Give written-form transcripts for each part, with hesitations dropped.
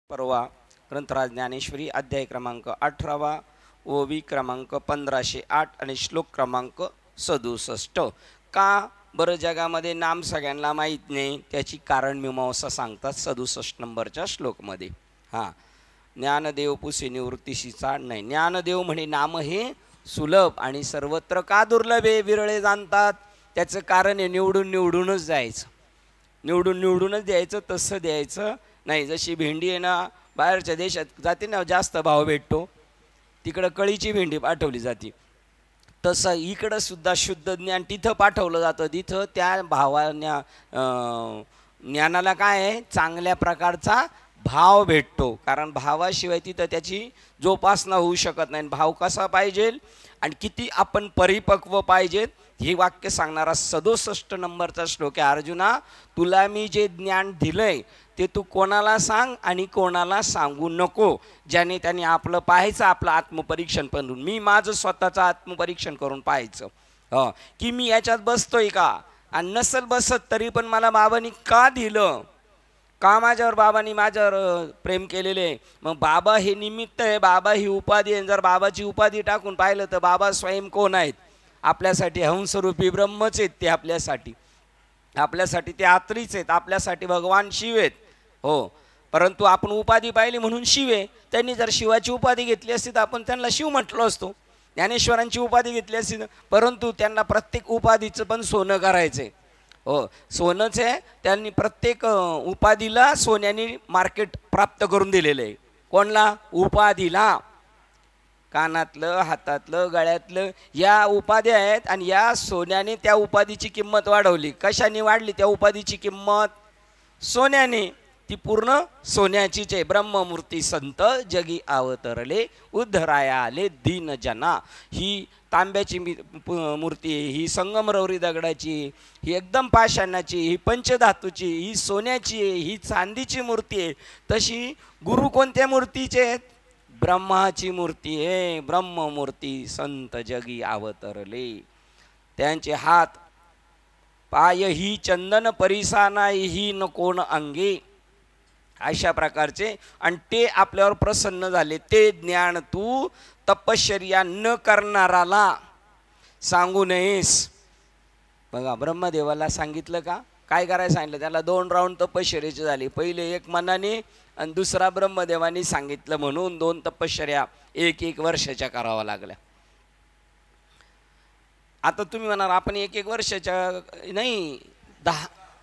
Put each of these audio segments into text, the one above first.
परवा ग्रंथराज ज्ञानेश्वरी अध्याय क्रमांक 18 ओवी क्रमांक 1508 आणि श्लोक क्रमांक 67. का बरं जगामध्ये नाम सगळ्यांना माहीत नाही त्याची कारण मीमांसा सांगतात 67 नंबरच्या श्लोकमध्ये. हां, ज्ञानदेव पुसे निवृत्तीशी चाड नाही. ज्ञानदेव म्हणे नाम हे सुलभ आणि सर्वत्र का दुर्लभ आहे, विरळे जाणतात. त्याचं कारण आहे निवडूनच जायचं, निवडूनच द्यायचं. तसं द्यायचं नाही. जशी भेंडी आहे ना, बाहेरच्या देशात जाते ना, जास्त भाव भेटतो, तिकडं कळीची भेंडी पाठवली जाते. तसं इकडं सुद्धा शुद्ध ज्ञान तिथं पाठवलं जातं. तिथं त्या ज्ञानाला काय आहे, चांगल्या प्रकारचा भाव भेटतो. कारण भावाशिवाय तिथं त्याची जोपासना होऊ शकत नाही. भाव कसा पाहिजे आणि किती आपण परिपक्व पाहिजेत हे वाक्य सांगणारा 67 नंबरचा श्लोक आहे. अर्जुना, तुला मी जे ज्ञान दिलंय ते तू कोणाला सांग आणि कोणाला सांगू नको. ज्याने त्याने आपलं पाहायचं, आपलं आत्मपरीक्षण करून. मी माझं स्वतःचं आत्मपरीक्षण करून पाहायचं की मी याच्यात बसतोय का, आणि नसल बसत तरी पण मला बाबांनी का दिलं, का बाबांनी माझ्यावर प्रेम केलेले. मग बाबा हे निमित्त आहे, बाबा ही उपाधी आहे. जर बाबाची उपाधी टाकून पाहिलं तर बाबा स्वयं कोण आहेत, आपल्यासाठी हंसरूपी ब्रह्मच आहेत. ते आपल्यासाठी ते आत्रीच आहेत, आपल्यासाठी भगवान शिव आहेत. हो, परंतु आपण उपाधी पाहिली म्हणून शिवे. त्यांनी जर शिवाची उपाधी घेतली असती तर आपण त्यांना शिव म्हटलो असतो. ज्ञानेश्वरांची उपाधी घेतली असती, परंतु त्यांना प्रत्येक उपाधीचं पण सोनं करायचं आहे. हो, सोनंच आहे. त्यांनी प्रत्येक उपाधीला सोन्याने मार्केट प्राप्त करून दिलेलं आहे. कोणला? उपाधीला. कानातलं, हातातलं, गळ्यातलं या उपाधी आहेत, आणि या सोन्याने त्या उपाधीची किंमत वाढवली. कशाने वाढली त्या उपाधीची किंमत? सोन्याने. ती पूर्ण सोन्याचीच आहे. ब्रह्ममूर्ती संत जगी अवतरले, उद्धराया आले दीन जना. ही तांब्याची मूर्ती आहे, ही संगमरवरी दगडाची, ही एकदम पाषाणाची, ही पंचधातूची, ही सोन्याची आहे, ही चांदीची मूर्ती आहे. तशी गुरु कोणत्या मूर्तीचे आहेत? ब्रह्माची मूर्ती आहे. ब्रह्ममूर्ती संत जगी अवतरले. त्यांचे हात पाय ही चंदन परिसाना ही न कोण अंगे, अशा प्रकारचे. आणि ते आपल्यावर प्रसन्न झाले. ते ज्ञान तू तपश्चर्या न करणाराला सांगू नयेस. बघा, ब्रह्मदेवाला सांगितलं का, काय करायला सांगितलं? त्याला 2 राऊंड तपश्चर्याचे झाले. पहिले 1 मनाने आणि दुसरा ब्रह्मदेवानी सांगितलं म्हणून 2 तपश्चर्या 1 वर्षाच्या करावा लागल्या. आता तुम्ही म्हणाल आपण 1 वर्षाच्या नाही,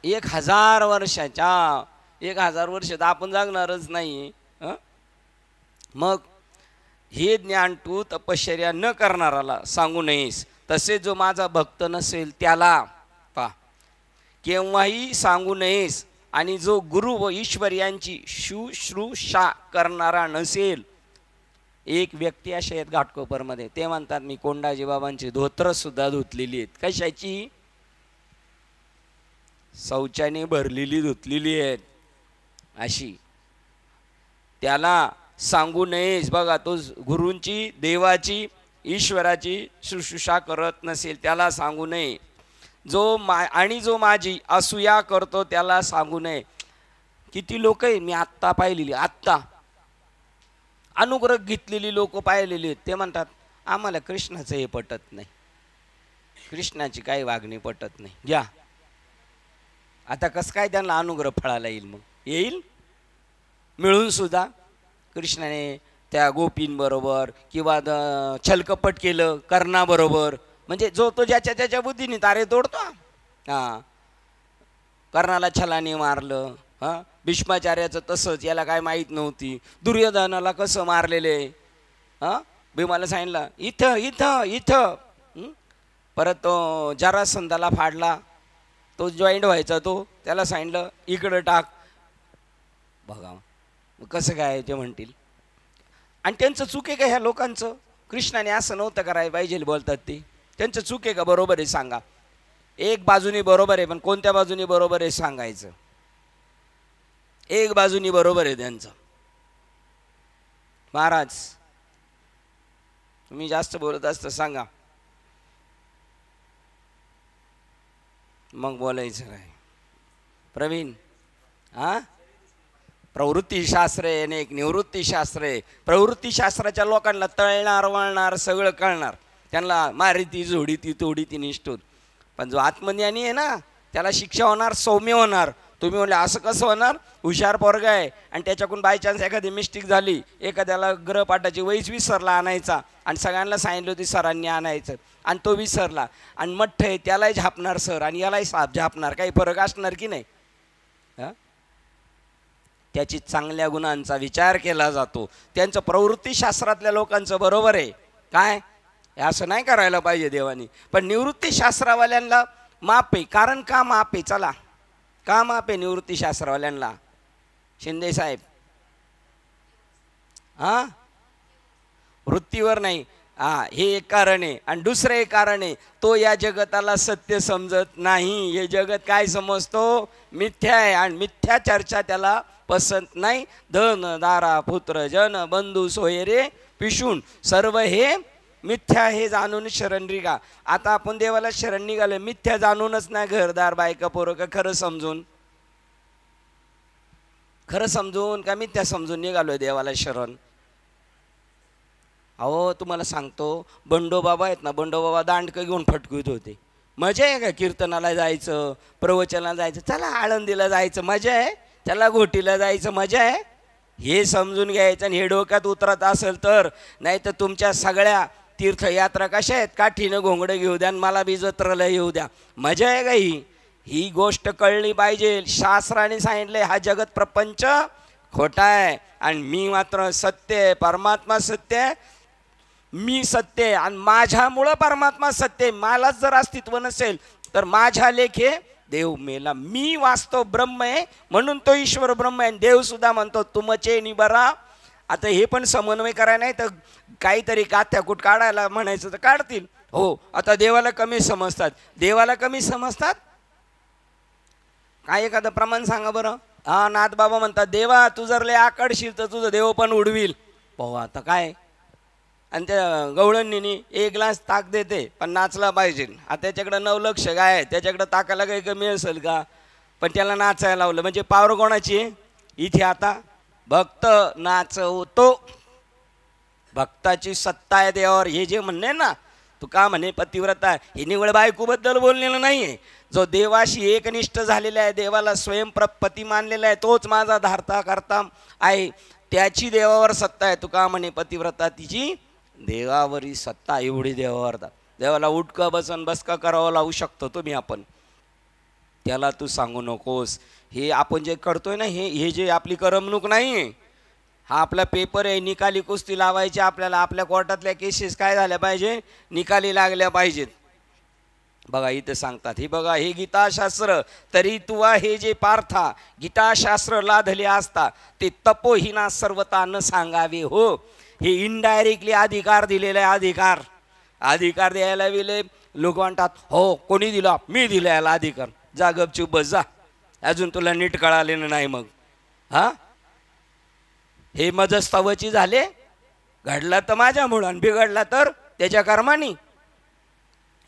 1000 वर्षाच्या. 1000 वर्ष तर आपण जागणारच नाही. मग हे ज्ञान तू तपश्चर्या न करणाराला सांगू नयेस. तसे जो माझा भक्त नसेल त्याला केव्हाही सांगू नयेस. आणि जो गुरु व ईश्वर यांची शुश्रूषा करणारा नसेल. एक व्यक्ती अशा आहेत घाटकोपरमध्ये, ते म्हणतात मी कोंडाजी बाबांची धोत्र सुद्धा धुतलेली आहेत. कशाची? शौचाने भरलेली धुतलेली आहेत अशी. त्याला सांगू नयेस. बघा, तो गुरूंची, देवाची, ईश्वराची शुश्रूषा करत नसेल त्याला सांगू नये. जो माझी असूया करतो त्याला सांगू नये. किती लोक आहे मी आत्ता पाहिलेली, आत्ता अनुग्रह घेतलेली लोक पाहिलेली आहेत. ते म्हणतात आम्हाला कृष्णाचं हे पटत नाही, कृष्णाची काही वागणी पटत नाही. घ्या आता कसं काय त्यांना अनुग्रह फळाला येईल? मग येईल मिळून सुद्धा. कृष्णाने त्या गोपींबरोबर किंवा छलकपट केलं कर्णाबरोबर. म्हणजे जो तो ज्याच्या बुद्धीने तारे तोडतो. हां, कर्णाला छलाने मारलं. भीष्माचार्याचं तसंच, याला काय माहीत नव्हती. दुर्योधनाला कसं मारलेले. भीमाला सांगितलं इथं इथं इथं. परत तो जरासंधाला फाडला, तो जॉईंट व्हायचा, तो त्याला सांगितलं इकडं टाक. बघा कसं काय ते म्हणतील. आणि त्यांचं चूक आहे का ह्या लोकांचं? कृष्णाने असं नव्हतं करायला पाहिजे बोलतात ते. त्यांचं चूक आहे का? बरोबर आहे सांगा. एक बाजूनी बरोबर आहे, पण कोणत्या बाजूनी बरोबर आहे सांगायचं. एक बाजूनी बरोबर आहे त्यांचं. महाराज तुम्ही जास्त बोलत असतं सांगा, मग बोलायचं काय? प्रवीण प्रवृत्तीशास्त्र आहे आणि एक निवृत्तीशास्त्र आहे. प्रवृत्तीशास्त्राच्या लोकांना तळणार वळणार सगळं कळणार, त्यांना मारिती झोडीती तोडीती निष्ठूर. पण जो आत्मज्ञानी आहे ना त्याला शिक्षा होणार, सौम्य होणार. तुम्ही म्हणले असं कसं होणार, हुशार पोरगा आहे आणि त्याच्याकडून बाय चान्स एखादी मिस्टेक झाली, एखाद्याला ग्रहपाठाची वहीच विसरला आणायचा आणि सगळ्यांना सांगितलं होती सरांनी आणायचं आणि तो विसरला आणि मठ्ठ आहे त्यालाही झापणार सर आणि यालाही साप झापणार, काही फरक असणार की नाही? त्याची चांगल्या गुणांचा विचार केला जातो. त्यांचं प्रवृत्तीशास्त्रातल्या लोकांचं बरोबर आहे काय, असं नाही करायला पाहिजे देवानी. पण निवृत्तीशास्त्रवाल्यांना माप आहे. कारण का माप आहे? चला, का माप आहे निवृत्तीशास्त्रवाल्यांना शिंदे साहेब? वृत्तीवर नाही. हे एक कारण आहे. आणि दुसरं एक कारण आहे, तो या जगताला सत्य समजत नाही. हे जगत काय समजतो? मिथ्या आहे आणि मिथ्या चर्चा त्याला पसंत नाही. धन दारा पुत्र जन बंधू सोयरे पिशून सर्व हे मिथ्या हे जाणून शरण निघा. आता आपण देवाला शरण निघालो मिथ्या जाणूनच नाही, घरदार बायका पोरं का खरं समजून, खरं समजून का मिथ्या समजून निघालोय देवाला शरण? अहो तुम्हाला सांगतो, बंडोबाबा आहेत ना, बंडोबाबा दांडकं घेऊन फटकवीत होते. मजा आहे का कीर्तनाला जायचं, प्रवचनाला जायचं, चला आळंदीला जायचं मजा आहे, चला घोटीला जायचं मजा आहे, हे समजून घ्यायचं. आणि हे डोक्यात उतरत असेल तर, नाही तर तुमच्या सगळ्या तीर्थयात्रा कशा आहेत, काठीनं घोंगडं घेऊ द्या आणि मला बी जत्रेला येऊ द्या, मजा आहे का ही गोष्ट कळली पाहिजे. शास्त्राने सांगितले हा जगत प्रपंच खोटा आहे आणि मी मात्र सत्य आहे, परमात्मा सत्य आहे, मी सत्य आहे आणि माझ्यामुळं परमात्मा सत्य आहे. मलाच जर अस्तित्व नसेल तर माझ्या लेखे देव मेला. मी वास्तव ब्रह्म आहे म्हणून तो ईश्वर ब्रह्म आहे. देव सुद्धा म्हणतो तुमचे निबरा. आता हे पण समन्वय करायला नाही तर काहीतरी गाथ्याकूट काढायला म्हणायचं तर काढतील. हो, आता देवाला कमी समजतात, देवाला कमी समजतात काय? एखादं प्रमाण सांगा बरं. नाथबाबा म्हणतात देवा तू जर लय आकडशील तर तुझं देव पण उडवील. भाऊ आता काय? आणि त्या गवळणीनी एक ग्लास ताक देते पण नाचला पाहिजे. आता त्याच्याकडं 9 लक्ष गाय आहे, त्याच्याकडं ताकाला काही कमी असेल का? पण त्याला नाचायला लावलं म्हणजे पावर कोणाची आहे इथे? आता भक्त नाचवतो, भक्ताची सत्ता आहे देवावर. हे जे म्हणणे ना तू का म्हणे पतिव्रता, हे निवळ बायकोबद्दल बोललेलं नाही आहे. जो देवाशी एकनिष्ठ झालेला आहे, देवाला स्वयंपती मानलेला आहे, तोच माझा धारता करता आहे, त्याची देवावर सत्ता आहे. तू का म्हणे पतिव्रता, तिची देवावरी सत्ता एवढी देवावर. देवाला उठका बसन बसका करावं लावू शकतो तुम्ही आपण, त्याला तू सांगू नकोस. हे आपण जे करतोय ना हे जे आपली करमणूक नाही आहे, हा आपला पेपर आहे. निकाली कुस्ती लावायची आपल्याला, आपल्या कोर्टातल्या केसेस काय झाल्या पाहिजे, निकाली लागल्या पाहिजेत. बघा इथं सांगतात, हे बघा हे गीताशास्त्र, तरी तुवा हे जे पार्था गीताशास्त्र लाधले असता ते तपोहीना सर्वता न सांगावे हो. हे इनडायरेक्टली अधिकार दिलेला आहे. अधिकार द्यायला गेले लोक म्हणतात हो कोणी दिला, मी दिला याला अधिकार. जा गपचूप बस जा, अजून तुला नीट कळालेलं नाही. मग हे मजस्तवची झाले, घडला तर माझ्यामुळं आणि बिघडला तर त्याच्या कर्मानी.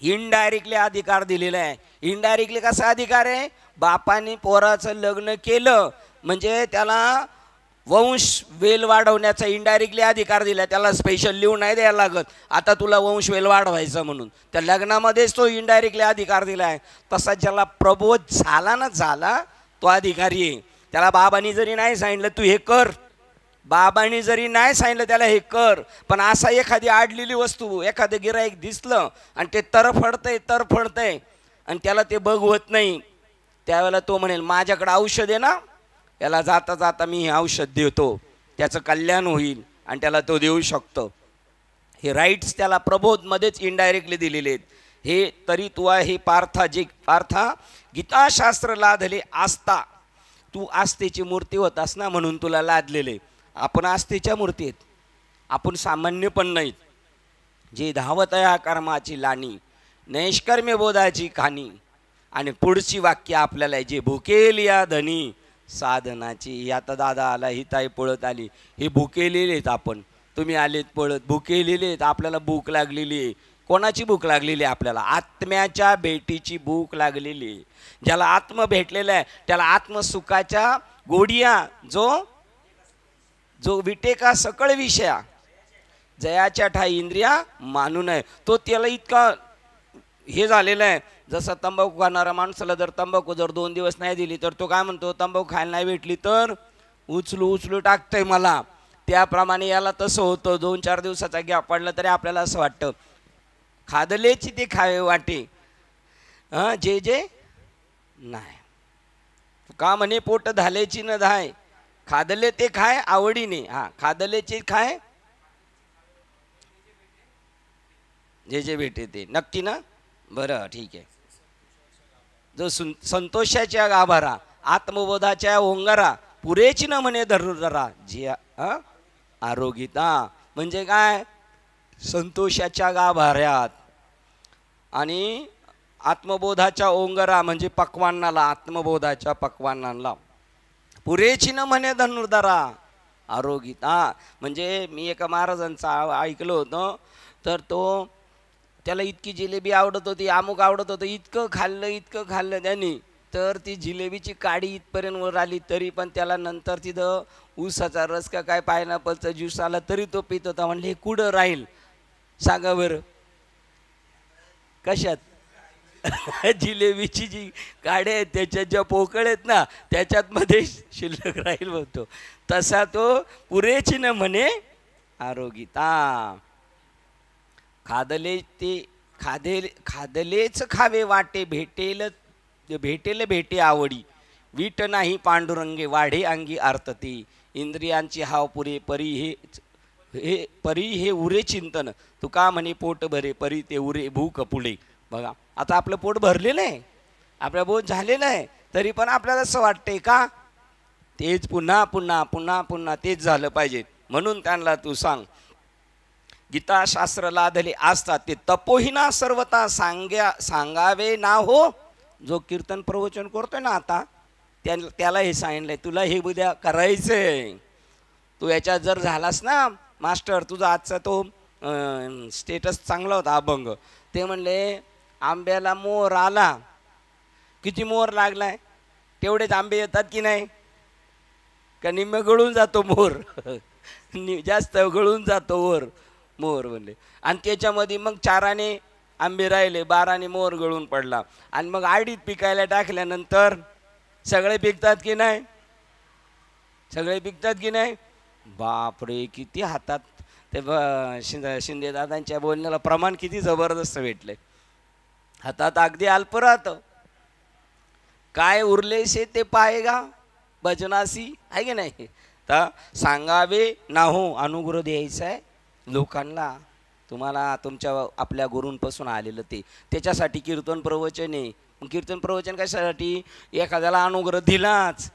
इनडायरेक्टली अधिकार दिलेला आहे. इनडायरेक्टली कसा अधिकार आहे? बापाने पोराचं लग्न केलं म्हणजे त्याला वंश वेल वाढवण्याचा इनडायरेक्टली अधिकार दिला. त्याला स्पेशल लिहून नाही द्यायला लागत आता तुला वंश वेल वाढवायचा म्हणून, त्या लग्नामध्येच तो इनडायरेक्टली अधिकार दिला आहे. तसा ज्याला प्रबोध झाला ना झाला तो अधिकारी आहे. त्याला बाबांनी जरी नाही सांगितलं तू हे कर, बाबांनी जरी नाही सांगितलं त्याला हे कर, पण असा एखादी आडलेली वस्तू एखादं गिराईक दिसलं आणि ते तरफडतंय आणि त्याला ते बघवत नाही, त्यावेळेला तो म्हणेल माझ्याकडे औषध आहे ना, याला जाता जाता मी हे औषध देतो, त्याचं कल्याण होईल आणि त्याला तो देऊ शकतो. हे राईट्स त्याला प्रबोधमध्येच इनडायरेक्टली दिलेले आहेत. हे तरी तू हे पार्था गीताशास्त्र लादले असता, तू आस्थेची मूर्ती होतास ना म्हणून तुला लादलेले. आपण आस्थेच्या मूर्ती आहेत, आपण सामान्य पण नाहीत. जे धावत या कर्माची लाणी, नैष्कर्म्य बोधाची खाणी, आणि पुढची वाक्य आपल्याला जे भुकेल या धनी साधनाची. आता दादा आला, ही ताई पळत आली, हे भुकेलेले आहेत आपण. तुम्ही आलेत पळत, भुकेलेले आहेत. आपल्याला भूक लागलेली आहे. कोणाची भूक लागलेली आहे? आपल्याला आत्म्याच्या भेटीची भूक लागलेली आहे. ज्याला आत्म भेटलेला आहे त्याला आत्मसुखाच्या गोडिया जो जो विटेका सकळ विषया जयाच्या ठाई इंद्रिया मानू नये, तो त्याला इतका हे झालेलं आहे. जसं तंबाखू खाणारा माणसाला जर तंबाखू जर 2 दिवस नाही दिली तर तो काय म्हणतो, तंबाखू खायला नाही भेटली तर उचलू उचलू टाकतंय मला. त्याप्रमाणे याला तसं होतं. 2-4 दिवसाचा गॅप पडला तरी आपल्याला असं वाटतं खादलेची ते खावे वाटे जे जे नाही. का म्हणे पोट धालेची न धाय, खादले ते खाय आवडीने. हा, खादलेची खाय जे जे भेटे ते. नक्की ना? बरं, ठीक आहे. जो संतोषाच्या गाभारा आत्मबोधाच्या ओंगारा पुरेची न म्हणे धरुधरा जी आरोगिता. म्हणजे काय, संतोषाच्या गाभाऱ्यात आणि आत्मबोधाच्या ओंगरा म्हणजे पक्वान्नाला, आत्मबोधाच्या पक्वान्नाला पुरेची न म्हणे धनुर्धरा आरोगिता. म्हणजे मी एका महाराजांचं ऐकलं होतं, तर तो त्याला इतकी जिलेबी आवडत होती, अमुक आवडत होतं, इतकं खाल्लं त्यांनी, तर ती जिलेबीची काडी इथपर्यंत वर आली. तरी पण त्याला नंतर तिथं ऊसाचा रस का काय पायनॅपलचा ज्यूस आला तरी तो पित होता. म्हणले हे कुठं राहील सांगा बरं, कशात? जिलेबीची जी काड्या आहेत त्याच्यात ज्या पोकळ आहेत ना त्याच्यात मध्ये शिल्लक राहील म्हणतो. तसा तो पुरेची न म्हणे आरोगिता. खादले ते खादलेच खावे वाटे भेटेल भेटे आवडी. वीट नाही पांडुरंगे वाढे अंगी आर्तती. इंद्रियांची हाव पुरे परी हे उरे चिंतन. तुका म्हणे पोट भरे परी ते उरे भूक पुढे. बघा आता आपलं पोट भरलेलं आहे, आपलं पोट झालेलं आहे, तरी पण आपल्याला असं वाटतंय का तेच पुन्हा पुन्हा पुन्हा पुन्हा तेच झालं पाहिजे. म्हणून त्यांना तू सांग गीता शास्त्र लादले असतात ते तपोहीना सर्वता सांगावे ना हो. जो कीर्तन प्रवचन करतोय ना आता त्याला हे सांगितलंय तुला हे उद्या करायचंय. तू याच्यात जर झालास ना मास्टर, तुझा आजचा तो स्टेटस चांगला होता अभंग. ते म्हणले आंब्याला मोर आला, किती मोर लागलाय तेवढेच आंबे येतात की नाही, का निम्मे गळून जातो मोर जास्त गळून जातो मोर म्हणले. आणि त्याच्यामध्ये मग 4 आंबे राहिले, 12 मोर गळून पडला. आणि मग आडीत पिकायला टाकल्यानंतर सगळे पिकतात की नाही, सगळे पिकतात की नाही. बापरे किती हातात ते शिंदे दादांच्या बोलण्याला प्रमाण किती जबरदस्त भेटले. हातात अगदी अल्प राहतं, काय उरलेसे ते पायगा भजनासी आहे की नाही. तर सांगावे ना हो, अनुग्रह द्यायचा आहे लोकांना. तुम्हाला तुमच्या आपल्या गुरूंपासून आलेलं ते, त्याच्यासाठी कीर्तन प्रवचन आहे. कीर्तन प्रवचन कशासाठी, एखाद्याला अनुग्रह दिलाच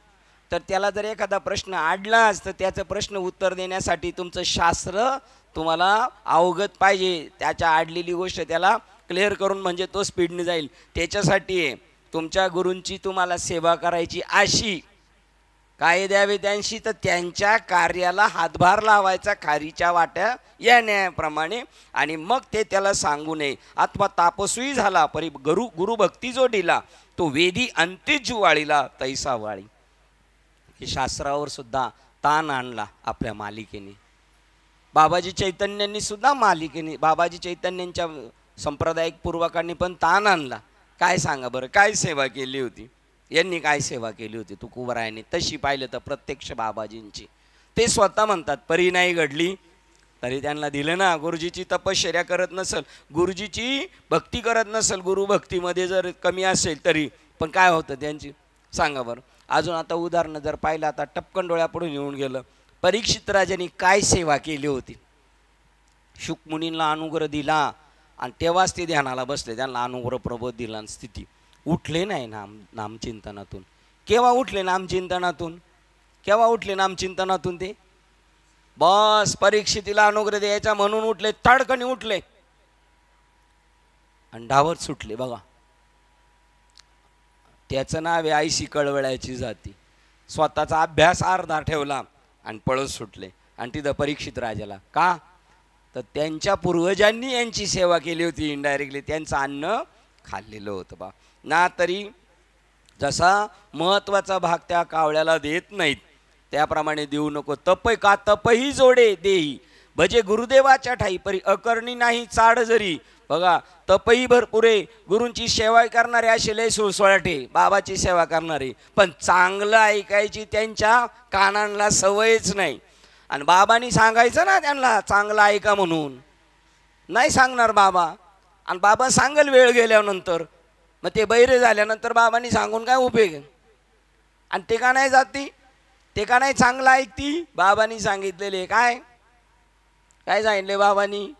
तर त्याला जर एखादा प्रश्न आडलाच तर त्याचं प्रश्न उत्तर देण्यासाठी तुमचं शास्त्र तुम्हाला अवगत पाहिजे. त्याच्या आडलेली गोष्ट त्याला क्लिअर करून म्हणजे तो स्पीडने जाईल. त्याच्यासाठी आहे तुमच्या गुरूंची तुम्हाला सेवा करायची. अशी काय द्यावे त्यांशी, तर त्यांच्या कार्याला हातभार लावायचा खारीच्या वाट्या या न्यायाप्रमाणे. आणि मग ते त्याला सांगू नये. अथवा तापस्वी झाला परी गुरुभक्ती जो दिला तो वेदी अंत्यजू वाळीला तैसा वाळी. हे शास्त्रावर सुद्धा ताण आणला आपल्या मालिकेने. बाबाजी चैतन्यांनी सुद्धा मालिकेने, बाबाजी चैतन्यांच्या संप्रदायिक पूर्वकांनी पण ताण आणला. काय सांगा बरं, काय सेवा केली होती यांनी, काय सेवा केली होती तुकोबरायांनी. तशी पाहिलं तर प्रत्यक्ष बाबाजींची. ते स्वतः म्हणतात परी नाही घडली तरी त्यांना दिलं ना. गुरुजीची तपश्चर्या करत नसेल, गुरुजीची भक्ती करत नसेल, गुरुभक्तीमध्ये जर कमी असेल तरी पण काय होतं त्यांची सांगा बरं. अजून आता उदाहरणं जर पाहिलं, आता टपकन डोळ्यापुढून येऊन गेलं, परीक्षित राजांनी काय सेवा केली होती. शुकमुनींना अनुग्रह दिला आणि तेव्हाच ते ध्यानाला बसले, त्यांना अनुग्रह प्रबोध दिला आणि स्थिती. उठले नाही नामचिंतनातून. केव्हा उठले नामचिंतनातून, केव्हा उठले नामचिंतनातून ते बस परीक्षितीला अनुग्रह द्यायचा म्हणून उठले, तडकणी उठले आणि डावत सुटले. बघा त्याचं नाव आहे आईशी कळवळ्याची जाती. स्वतःचा अभ्यास अर्धा ठेवला आणि पळत सुटले. आणि तिथं परीक्षित राजाला का, तर त्यांच्या पूर्वजांनी यांची सेवा केली होती, इनडायरेक्टली त्यांचं अन्न खाल्लेलं होतं बा ना. तरी जसा महत्त्वाचा भाग त्या कावळ्याला देत नाहीत त्याप्रमाणे देऊ नको. तपय का तपही जोडे देही, भजे गुरुदेवाच्या ठाई परी अकर्णी नाही चाड जरी. बघा, तपही भरपुरे, गुरूंची सेवा करणारे असे लय सुळसुळाटे, बाबाची सेवा करणारे, पण चांगलं ऐकायची त्यांच्या कानांना सवयच नाही. आणि बाबांनी सांगायचं ना त्यांना चांगलं ऐका म्हणून, नाही सांगणार बाबा. आणि बाबा सांगेल वेळ गेल्यानंतर, मग ते बैरे झाल्यानंतर बाबांनी सांगून काय उपयोग. आणि ते का नाही जाती, ते का नाही चांगलं ऐकती. बाबांनी सांगितलेले काय काय सांगितले बाबांनी,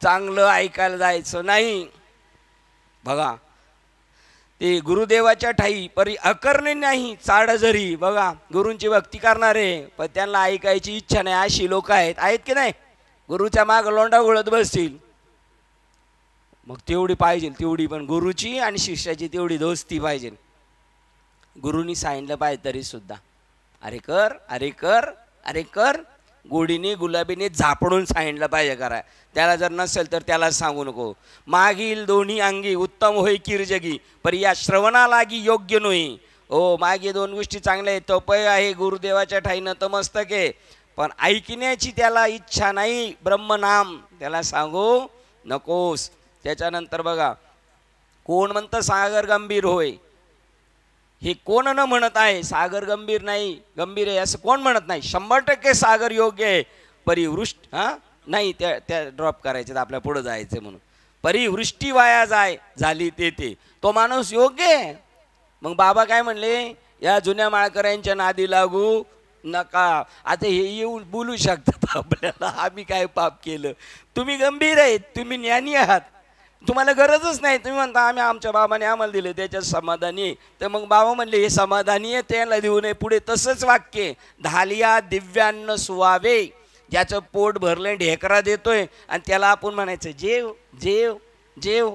चांगलं ऐकायला जायचं नाही. बघा, ते गुरुदेवाच्या ठाई परी अकर्णी नाही चाड जरी. बघा, गुरूंची भक्ती करणारे पण त्यांना ऐकायची इच्छा नाही अशी लोक आहेत की नाही. गुरुच्या माग लोंडा घोळत बसतील. मग तेवढी पाहिजे, तेवढी पण गुरुची आणि शिष्याची तेवढी दोस्ती पाहिजे. गुरुनी सांगितलं पाहिजे तरी सुद्धा अरे कर, अरे कर, अरे कर, गोडीने गुलाबीने झापडून सांगितलं पाहिजे करा. त्याला जर नसेल तर त्याला सांगू नको. मागील दोन्ही अंगी उत्तम होई किरजगी, पर या श्रवणा लागी योग्य नोई. हो, मागे दोन गोष्टी चांगल्या आहेत, तपय आहे गुरुदेवाच्या ठाई नतमस्तक आहे, पण ऐकण्याची त्याला इच्छा नाही. ब्रह्मनाम त्याला सांगू नकोस. त्याच्यानंतर बघा, कोण म्हणतं सागर गंभीर होय, हे कोण न म्हणत आहे. सागर गंभीर नाही, गंभीर आहे असं कोण म्हणत नाही. 100% सागर योग्य आहे, परिवृष्टी नाही, त्या ड्रॉप करायचे, आपल्या पुढे जायचं म्हणून. परिवृष्टी वाया झाली ते तो माणूस योग्य आहे. मग बाबा काय म्हणले, या जुन्या माळकऱ्यांच्या नादी लागू नका. आता हे येऊन बोलू शकतात आपल्याला, आम्ही काय पाप केलं. तुम्ही गंभीर आहेत, तुम्ही ज्ञानी आहात, तुम्हाला गरजच नाही. तुम्ही म्हणता आम्ही आमच्या बाबाने आम्हाला दिले त्याच्यात समाधानी. तर मग बाबा म्हणले हे समाधानी आहे त्याला देऊ नये. पुढे तसंच वाक्य, धालिया दिव्यान्न सुवावे, ज्याचं पोट भरलं ढेकरा देतोय आणि त्याला आपण म्हणायचं जेव जेव जेव.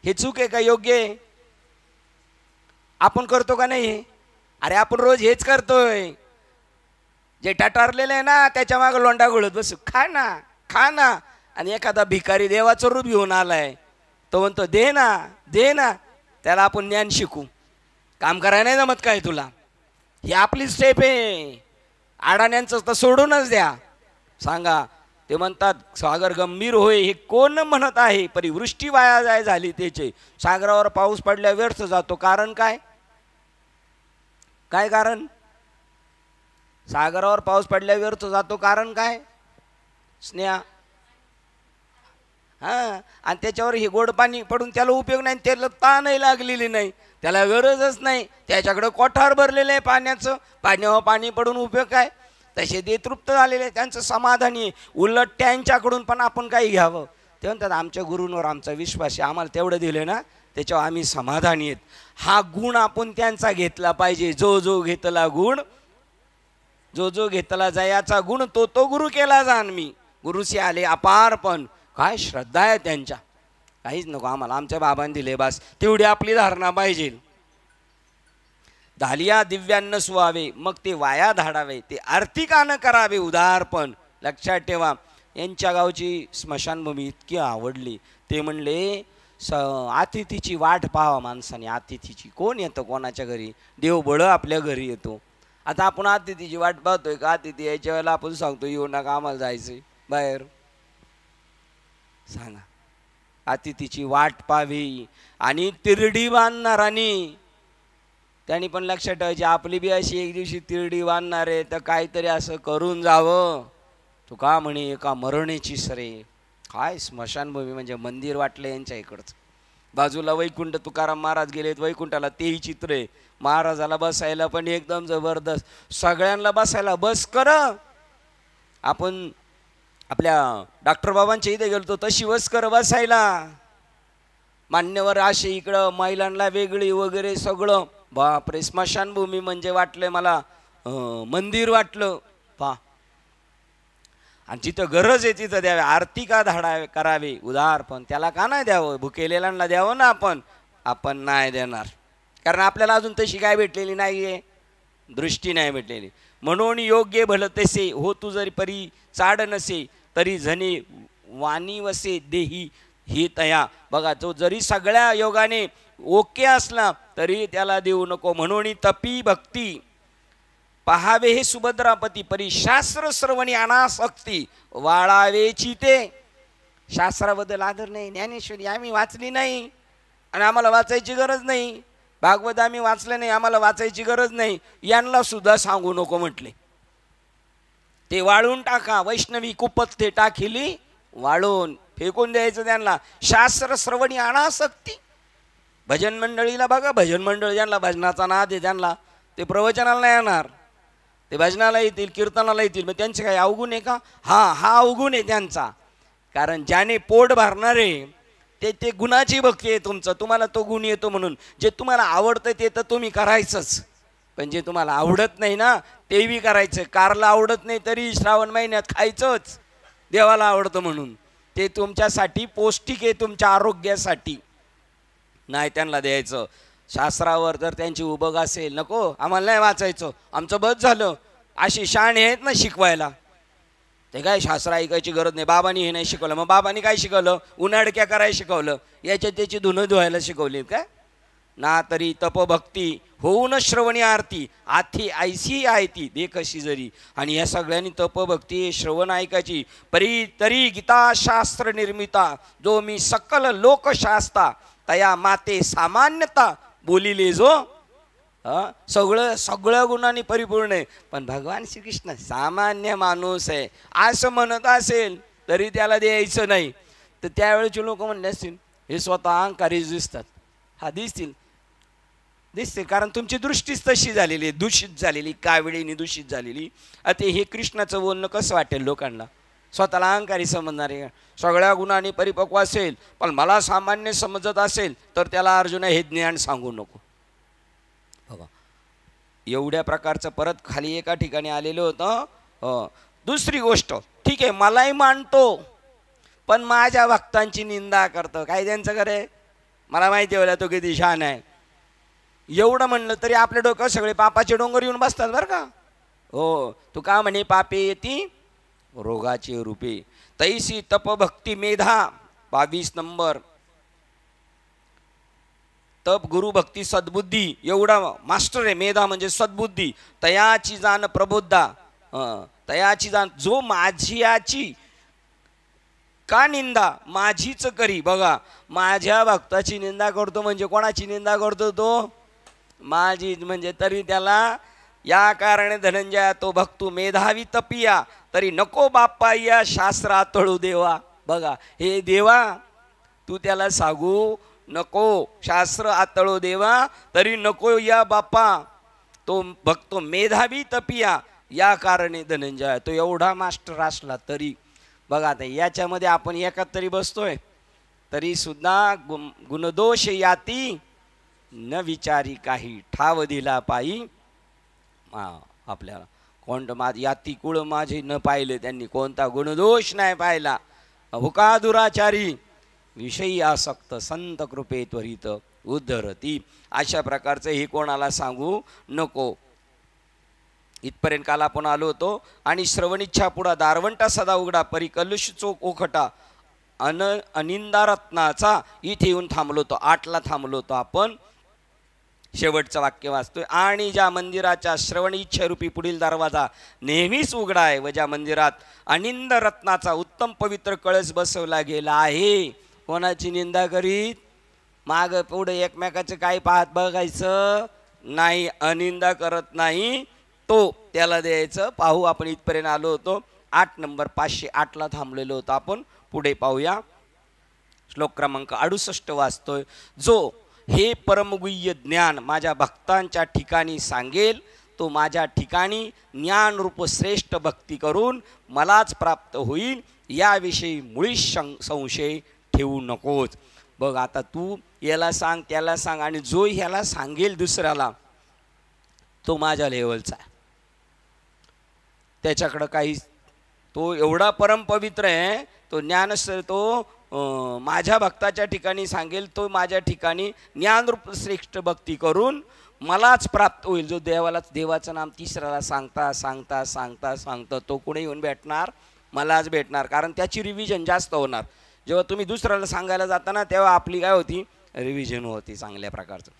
हे चूक आहे का योग्य आहे. आपण करतो का नाही. अरे आपण रोज हेच करतोय. जे टटारलेलं आहे ना त्याच्या मागं लोंडा घोळत बसू, खा ना खा ना. आणि एखादा भिकारी देवाचं रूप घेऊन आलाय, तो म्हणतो दे ना दे ना. त्याला आपण ज्ञान शिकू, काम करायला नाही जमत काय तुला. ही आपली स्टेप आहे. अडाण्यांचं तर सोडूनच द्या. सांगा, ते म्हणतात सागर गंभीर होय, हे कोण म्हणत आहे. परिवृष्टी वाया झाली त्याचे. सागरावर पाऊस पडल्या व्यर्थ जातो. कारण काय, काय कारण. सागरावर पाऊस पडल्या व्यर्थ जातो कारण काय. स्नेहा, आणि त्याच्यावर हे गोड पाणी पडून त्याला उपयोग नाही, त्याला ताणही लागलेली नाही, त्याला गरजच नाही. त्याच्याकडे कोठार भरलेलं आहे पाण्याचं, पाण्यावर पाणी पडून उपयोग काय. तसे ते तृप्त झालेले, त्यांचं समाधानी आहे. उलट त्यांच्याकडून पण आपण काही घ्यावं. ते म्हणतात आमच्या गुरूंवर आमचा विश्वास आहे, आम्हाला तेवढं दिले ना त्याच्यावर आम्ही समाधानी आहेत. हा गुण आपण त्यांचा घेतला पाहिजे. जो जो घेतला गुण, जो जो घेतला जयाचा गुण, तो तो गुरु केला जाण मी. गुरुशी आले अपार, पण काय श्रद्धा आहे त्यांच्या. काहीच नको आम्हाला, आमच्या बाबांनी दिले बस, तेवढी आपली धारणा पाहिजे. धालिया दिव्यान्न सुवावे, मग ते वाया धाडावे, ते आर्थिकानं करावे उदारपण. लक्षात ठेवा, यांच्या गावची स्मशानभूमी इतकी आवडली. ते म्हणले अतिथीची वाट पाहावा माणसाने. अतिथीची, कोण येतं कोणाच्या घरी, देव बळ आपल्या घरी येतो. आता आपण अतिथीची वाट पाहतोय का. अतिथी याच्या वेळेला आपण सांगतो येऊ नका आम्हाला जायचंय बाहेर. सांगा, अतिथीची वाट पाहावी. आणि तिरडी बांधणारांनी, त्यांनी पण लक्षात ठेवायची आपली बी अशी एक दिवशी तिरडी बांधणार आहे, तर काहीतरी असं करून जावं. तू का म्हणे एका मरणेची सरे. काय स्मशानभूमी म्हणजे मंदिर वाटलं यांच्या इकडचं. बाजूला वैकुंठ तुकाराम महाराज गेलेत वैकुंठाला, तेही चित्र आहे. महाराजाला बसायला पण एकदम जबरदस्त, सगळ्यांना बसायला बस कर. आपण आपल्या डॉक्टर बाबांच्या इथे गेलतो तशी बस कर बसायला. मान्यवर असे इकडं, महिलांना वेगळी वगैरे सगळं. बापरे, स्मशानभूमी म्हणजे वाटलंय मला मंदिर वाटलं. पा, आणि जिथं गरज आहे तिथं द्यावे. आरती का धाडावे करावे उदारपण. त्याला का नाही द्यावं, भुकेलेल्यांना द्यावं ना आपण. आपण नाही देणार, कारण आपल्याला अजून तशी काय भेटलेली नाही आहे, दृष्टी नाही भेटलेली. म्हणून योग्य भलं तसे हो तू जरी परी चाड नसे, तरी झने वाणी वसे देही ही तया. बघा, तो जरी सगळ्या योगाने ओके असला तरी त्याला देऊ नको. म्हणून तपी भक्ती पहावे हे सुभद्रापती, परी शास्त्र श्रवणी अनासक्ती वाळावेची ते. शास्त्राबद्दल आदर नाही. ज्ञानेश्वरी आम्ही वाचली नाही आणि आम्हाला वाचायची गरज नाही. भागवत आम्ही वाचलं नाही, आम्हाला वाचायची गरज नाही. यांना सुद्धा सांगू नको म्हटले. ते वाळून टाका. वैष्णवी कुपत ते टाकिली वाळून, फेकून द्यायचं त्यांना. शास्त्र श्रवणी अनासक्ती. भजन मंडळीला बघा, भजन मंडळ ज्यांना भजनाचा नाद आहे त्यांना ते प्रवचनाला नाही येणार, ते भजनाला येतील, कीर्तनाला येतील. मग त्यांचे काही अवगुण आहे का? हा अवगुण आहे त्यांचा. कारण ज्याने पोट भरणारे ते गुणाची भक्ती आहे तुमचं. तुम्हाला तो गुण येतो म्हणून. जे तुम्हाला आवडतं ते तर तुम्ही करायचंच, पण जे तुम्हाला आवडत नाही ना ते बी करायचं. कारला आवडत नाही तरी श्रावण महिन्यात खायचंच, देवाला आवडतं म्हणून. ते तुमच्यासाठी पौष्टिक आहे, तुमच्या आरोग्यासाठी. नाही त्यांना द्यायचं. शास्त्रावर जर त्यांची उबग असेल, नको आम्हाला नाही वाचायचं, आमचं बस झालं, अशी शाणे आहेत ना शिकवायला. ते काय शास्त्र ऐकायची गरज नाही. बाबांनी हे नाही शिकवलं, मग बाबांनी काय शिकवलं? उन्हाडक्या करायला शिकवलं, याच्या त्याची धुणं धुवायला शिकवली काय ना. तरी तपभक्ती होऊन श्रवणी आरती आथी ऐसी आहे ती दे कशी जरी. आणि या सगळ्यांनी तपभक्ती श्रवण ऐकायची. परी तरी गीता शास्त्र निर्मिता जो मी सकल लोकशास्ता तया माते सामान्यता बोलिले जो. सगळ्या गुणांनी परिपूर्ण आहे. पण भगवान श्रीकृष्ण सामान्य माणूस आहे असं म्हणत असेल तरी त्याला द्यायचं नाही. तर त्यावेळेचे लोक म्हणले असतील हे स्वतः अहंकारी दिसतात. हा दिसतील, कारण तुमची दृष्टीच तशी झालेली, दूषित झालेली, काविळीने दूषित झालेली. आता हे कृष्णाचं बोलणं कसं वाटेल लोकांना? स्वतःला अहंकारी समजणारे, सगळ्या गुणांनी परिपक्व असेल पण मला सामान्य समजत असेल तर त्याला अर्जुन हे ज्ञान सांगू नको. बघा एवढ्या प्रकारचं परत खाली एका ठिकाणी आलेलं होतं. दुसरी गोष्ट, ठीक आहे मलाही मानतो पण माझ्या भक्तांची निंदा करतो. काय त्यांचं करे? मला माहिती आहे तो किती छान आहे. एवढं म्हणलं तरी आपल्या डोक्यावर सगळे पापाचे डोंगर येऊन बसतात बरं का. हो, तू का म्हणे पापे येती रोगाचे रूपे तैसी तपभक्ती मेधा. 22 नंबर. तप गुरु भक्ती सद्बुद्धी एवढा मास्टर आहे. मेधा म्हणजे सद्बुद्धी. तयाची जाण प्रबोधा. तयाची जाण जो माझियाची का निंदा माझीच करी. बघा माझ्या भक्ताची निंदा करतो म्हणजे कोणाची निंदा करतो? तो माझी. म्हणजे तरी त्याला या कारणे धनंजया तो भक्तू मेधावी तपिया तरी नको बाप्पा या शास्त्रा तळू देवा. बघा हे देवा तू त्याला सांगू नको शास्त्र आतळो देवा तरी नको या बाप्पा. तो भक्तो मेधावी तपिया या कारणे धनंजय. तो एवढा मास्टर असला तरी बघा आता याच्यामध्ये आपण एकात तरी बसतोय तरी सुद्धा गुणदोष याती न विचारी काही ठाव दिला पायी. आपल्याला कोणतं याती कुळ माझे न पाहिले त्यांनी कोणता गुणदोष नाही पाहिला. हुका दुराचारी विषयी आसक्त संत कृपे त्वरित उद्धरती. अशा प्रकारचं हे कोणाला सांगू नको. इथपर्यंत काल आपण आलो होतो. आणि श्रवणीच्छा पुढा दारवंटा सदा उघडा परी कलुष चोक ओखटा अनिंदा रत्नाचा. इथे येऊन थांबलो होतो. 8ला थांबलो होतो आपण. शेवटचं वाक्य वाचतोय. आणि ज्या मंदिराच्या श्रवण इच्छारूपी पुढील दरवाजा नेहमीच उघडा आहे व ज्या मंदिरात अनिंद रत्नाचा उत्तम पवित्र कळस बसवला गेला आहे. कोणाची निंदा करीत? माग पुढे एकमेकाचं काय पाहत बघायचं नाही. अनिंदा करत नाही तो त्याला द्यायचं. पाहू आपण इथपर्यंत आलो होतो. 8 नंबर 508ला थांबलेलो होतो आपण. पुढे पाहूया. श्लोक क्रमांक 68 वाचतोय. जो हे परमगुह्य ज्ञान माझ्या भक्तांच्या ठिकाणी सांगेल तो माझ्या ठिकाणी ज्ञानरूप श्रेष्ठ भक्ती करून मलाच प्राप्त होईल याविषयी मुळीच संशय ठेवू नकोस. बघ आता तू याला सांग त्याला सांग आणि जो ह्याला सांगेल दुसऱ्याला तो माझ्या लेवलचा आहे. त्याच्याकडं काही तो एवढा परमपवित्र आहे. तो ज्ञानसर तो माझ्या भक्ताच्या ठिकाणी सांगेल तो माझ्या ठिकाणी ज्ञानरूप श्रेष्ठ भक्ती करून मलाच प्राप्त होईल. जो देवाचं नाम तिसऱ्याला सांगता सांगता सांगता सांगता तो कुठे येऊन भेटणार? मलाच भेटणार. कारण त्याची रिव्हिजन जास्त होणार. जेव्हा तुम्ही दुसऱ्याला सांगायला जाताना तेव्हा आपली काय होती? रिव्हिजन होती चांगल्या प्रकारचं.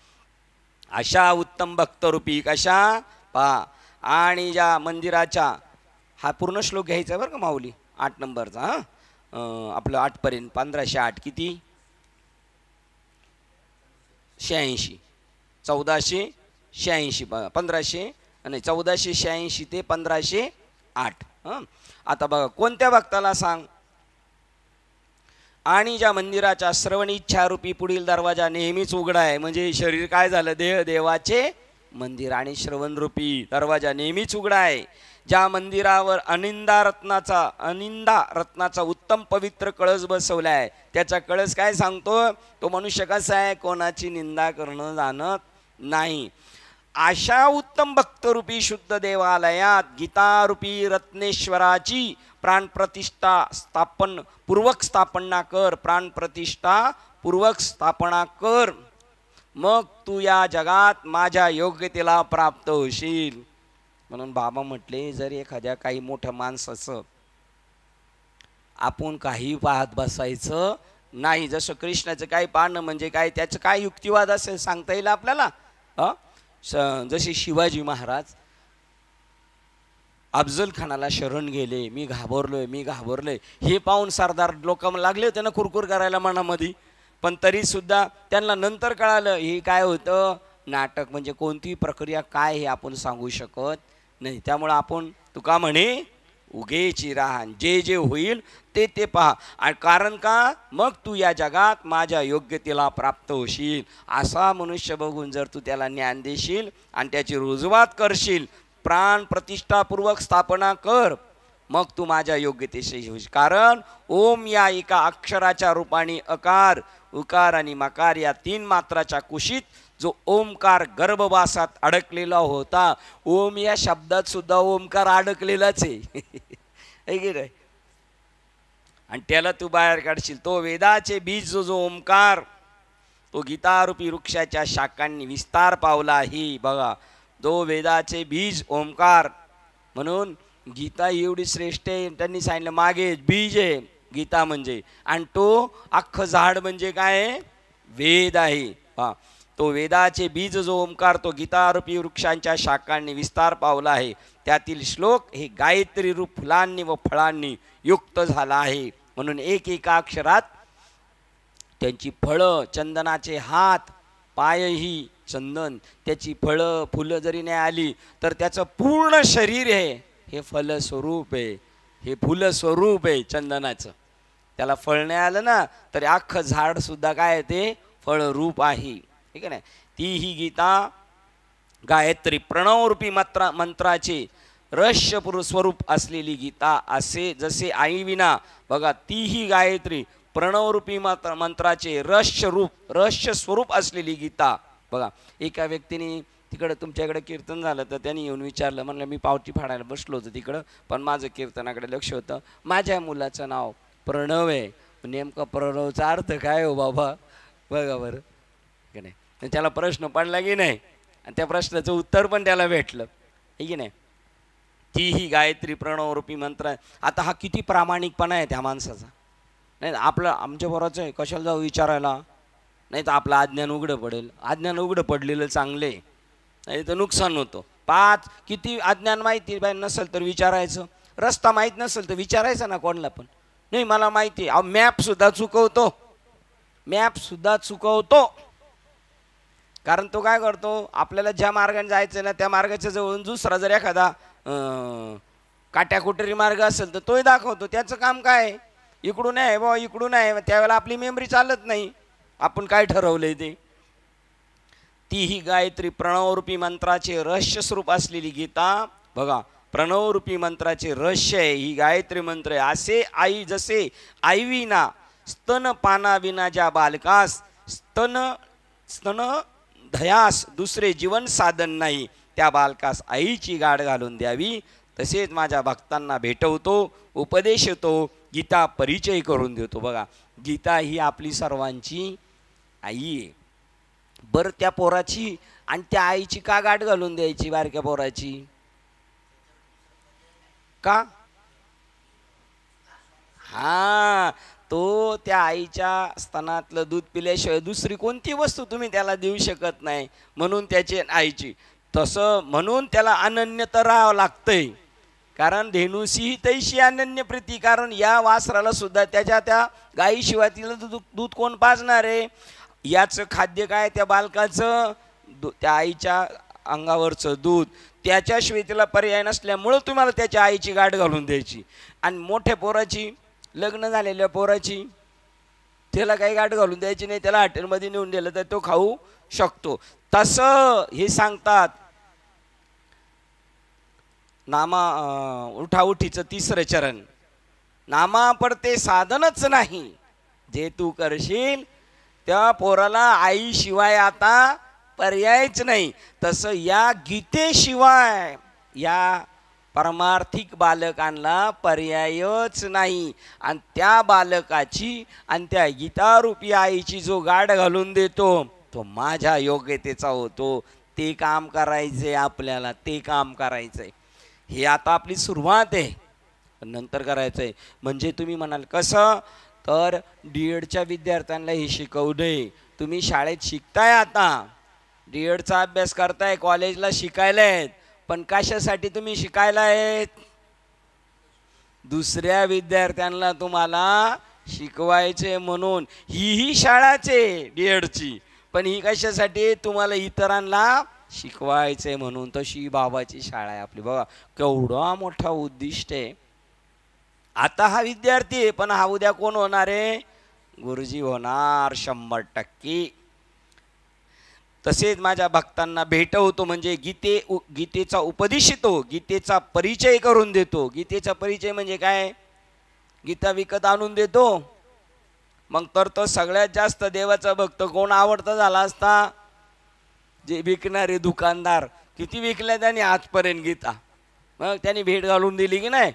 अशा उत्तम भक्तरूपी कशा पा आणि ज्या मंदिराच्या, हा पूर्ण श्लोक घ्यायचा बरं का माऊली, 8 नंबरचा, आपलं 8पर्यंत, 1508 किती, 86, 1486, 1500 नाही 1486 ते 1508. आता बघा कोणत्या भक्ताला सांग. आणि ज्या मंदिराच्या श्रवण इच्छारूपी पुढील दरवाजा नेहमीच उघडा आहे, म्हणजे शरीर काय झालं, देह देवाचे मंदिर आणि श्रवणरूपी दरवाजा नेहमीच उघडा आहे. ज्या मंदिरावर अनिंदा रत्नाचा उत्तम पवित्र कळस बसवला आहे, त्याचा कळस काय सांगतो, तो मनुष्य कसा आहे, कोणाची निंदा करणं जाणत नाही. अशा उत्तम भक्तरूपी शुद्ध देवालयात गीतारूपी रत्नेश्वराची प्राणप्रतिष्ठा पूर्वक स्थापना कर, प्राणप्रतिष्ठा पूर्वक स्थापना कर, मग तू या जगात माझ्या योग्यतेला प्राप्त होशील. म्हणून बाबा म्हटले, जर एखाद्या काही मोठ्या माणसाचं आपण काही पाहत बसायचं नाही. जसं कृष्णाचं काही पाहणं म्हणजे काय, त्याचं काय युक्तिवाद असेल सांगता येईल आपल्याला. जसे शिवाजी महाराज अफजल खानाला शरण गेले, मी घाबरलोय, हे पाहून सरदार लोक लागले होते ना कुरकुर करायला मनामध्ये, पण तरी सुद्धा त्यांना नंतर कळालं हे काय होतं, नाटक, म्हणजे कोणती प्रक्रिया काय हे आपण सांगू शकत नाही. त्यामुळं आपण तुका म्हणे उगेची राहा, जे जे होईल ते ते पहा, आणि कारण का, मग तू या जगात माझ्या योग्यतेला प्राप्त होशील. असा मनुष्य बघून जर तू त्याला ज्ञान देशील आणि त्याची रुजवात करशील, प्राण प्रतिष्ठापूर्वक स्थापना कर, मग तू माझ्या योग्यतेशी होशील. कारण ओम या एका अक्षराच्या रूपाने अकार, उकार आणि मकार या 3 मात्राच्या कुशीत जो ओमकार गर्भवासात अडकलेला होता, ओम या शब्दात सुद्धा ओमकार अडकलेलाच आहे की नाही, आणि त्याला तू बाहेर काढशील. तो वेदाचे बीज जो ओमकार, तो गीतारूपी वृक्षाच्या शाखांनी विस्तार पावला ही. बघा, तो वेदाचे बीज ओमकार, म्हणून गीता एवढी श्रेष्ठ आहे. त्यांनी सांगितलं मागे बीज आहे गीता म्हणजे, आणि तो अख्खं झाड म्हणजे काय, वेद आहे. तो वेदाचे बीज जो ओंकार, तो गीतारूपी वृक्षांच्या शाखांनी विस्तार पावला आहे. त्यातील श्लोक हे गायत्री रूप फुलांनी व फळांनी युक्त झाला आहे. म्हणून एका अक्षरात त्यांची फळं, चंदनाचे हात पायही चंदन, त्याची फळं फुलं जरी नाही आली तर त्याचं पूर्ण शरीर आहे हे फलस्वरूप आहे, हे फुलस्वरूप आहे चंदनाचं. त्याला फळ नाही आलं ना तरी अख्खं झाड सुद्धा काय ते फळरूप आहे, ठीक आहे ना. ती ही गीता गायत्री प्रणवरूपी मंत्राचे रहस्यपूर्ण स्वरूप असलेली गीता, असे जसे आई विना, बघा ती ही गायत्री प्रणवरूपी मंत्राचे रहस्य स्वरूप असलेली गीता. बघा, एका व्यक्तीने तिकडं तुमच्याकडे कीर्तन झालं तर त्यांनी येऊन विचारलं, म्हणलं मी पावती फाडायला बसलो होतो तिकडं, पण माझं कीर्तनाकडे लक्ष होतं, माझ्या मुलाचं नाव प्रणव आहे, नेमका प्रणवचा अर्थ काय हो बाबा, बघा बरं की नाही. त्याला प्रश्न पडला की नाही, आणि त्या प्रश्नाचं उत्तर पण त्याला भेटलं, हे की नाही. ती ही गायत्री प्रणवरूपी मंत्र. आता हा किती प्रामाणिकपणा आहे त्या माणसाचा, नाही आपलं आमच्या बरोबरच आहे, कशाला जाऊ विचारायला, नाही तर आपलं अज्ञान उघडं पडेल. अज्ञान उघडं पडलेलं चांगले, नाही तर नुकसान होतं. किती अज्ञान माहिती नसेल तर विचारायचं, रस्ता माहीत नसेल तर विचारायचं ना कोणाला पण, नाही मला माहिती आहे. मॅपसुद्धा चुकवतो, कारण तो काय करतो, आपल्याला ज्या मार्गाने जायचं ना त्या मार्गाच्या जवळून दुसरा जर एखादा काट्याकुटरी मार्ग असेल तर तोही दाखवतो. त्याचं काम काय, इकडून आहे बा इकडून आहे, त्यावेळेला आपली मेमरी चालत नाही आपण काय ठरवलंय ते. ती ही गायत्री प्रणवरूपी मंत्राचे रहस्य स्वरूप असलेली गीता. बघा, प्रणवरूपी मंत्राचे रहस्य आहे ही गायत्री मंत्र आहे. असे आई, जसे आई विना स्तनपाना विना ज्या बालकास स्तन धयास दुसरे जीवन साधन नाही, त्या बालकास आईची गाठ घालून द्यावी, तसेच माझ्या भक्तांना भेटवतो, उपदेशतो, गीता परिचय करून देतो. बघा, गीता ही आपली सर्वांची आई आहे. बरं, त्या पोराची आणि त्या आईची का गाठ घालून द्यायची, बारक्या पोराची का? तो त्या आईच्या स्तनातलं दूध पिल्याशिवाय दुसरी कोणती वस्तू तुम्ही त्याला देऊ शकत नाही, म्हणून त्याची आईची. तसं म्हणून त्याला अनन्य तर राहावं लागतंय. कारण धेनुसी तैशी अनन्य प्रीती. कारण या वासराला सुद्धा त्याच्या त्या गायीशिवाय तिला दूध कोण पाजणार आहे. याचं खाद्य काय, त्या बालकाचं त्या आईच्या अंगावरचं दूध. त्याच्याशिवाय तिला पर्याय नसल्यामुळं तुम्हाला त्याच्या आईची गाठ घालून द्यायची. आणि मोठ्या पोराची, लग्न झालेल्या पोराची त्याला काही गाठ घालून द्यायची नाही. त्याला हॉटेलमध्ये नेऊन दिलं तर तो खाऊ शकतो. तसं हे सांगतात नामा उठाउठीचं 3रं चरण. नामा पडते साधनच नाही, जे तू करशील त्या पोराला आईशिवाय आता पर्यायच नाही. तसं या गीतेशिवाय या परमार्थिक बालकांना पर्यायच नाही. आणि त्या बालकाची आणि त्या गीतारूपी आईची जो गाठ घालून देतो तो माझ्या योग्यतेचा होतो. ते काम करायचंय आपल्याला, ते काम करायचंय. हे आता आपली सुरुवात आहे, नंतर करायचंय. म्हणजे तुम्ही म्हणाल कसं, तर D.एडच्या विद्यार्थ्यांना हे शिकवलंय. तुम्ही शाळेत शिकताय, आता D.एडचा अभ्यास करताय, कॉलेजला शिकायला आहेत. पण कशासाठी तुम्ही शिकायला आहेत? दुसऱ्या विद्यार्थ्यांना तुम्हाला शिकवायचे म्हणून. ही शाळाच आहे D.एडची, पण ही कशासाठी? तुम्हाला इतरांना शिकवायचे म्हणून. तशी बाबाची शाळा आहे आपली. बघा केवढा मोठा उद्दिष्ट आहे. आता हा विद्यार्थी आहे, पण हा उद्या कोण होणार आहे? गुरुजी होणार 100%. तसेच माझ्या भक्तांना भेटवतो, म्हणजे गीतेचा उपदेशितो, गीतेचा परिचय करून देतो. गीतेचा परिचय म्हणजे काय? गीता विकत आणून देतो. मग तर तो सगळ्यात जास्त देवाचा भक्त कोण आवडता झाला असता? जे विकणारे दुकानदार. किती विकल्या त्यांनी आजपर्यंत गीता? मग त्यांनी भेट घालून दिली की नाही?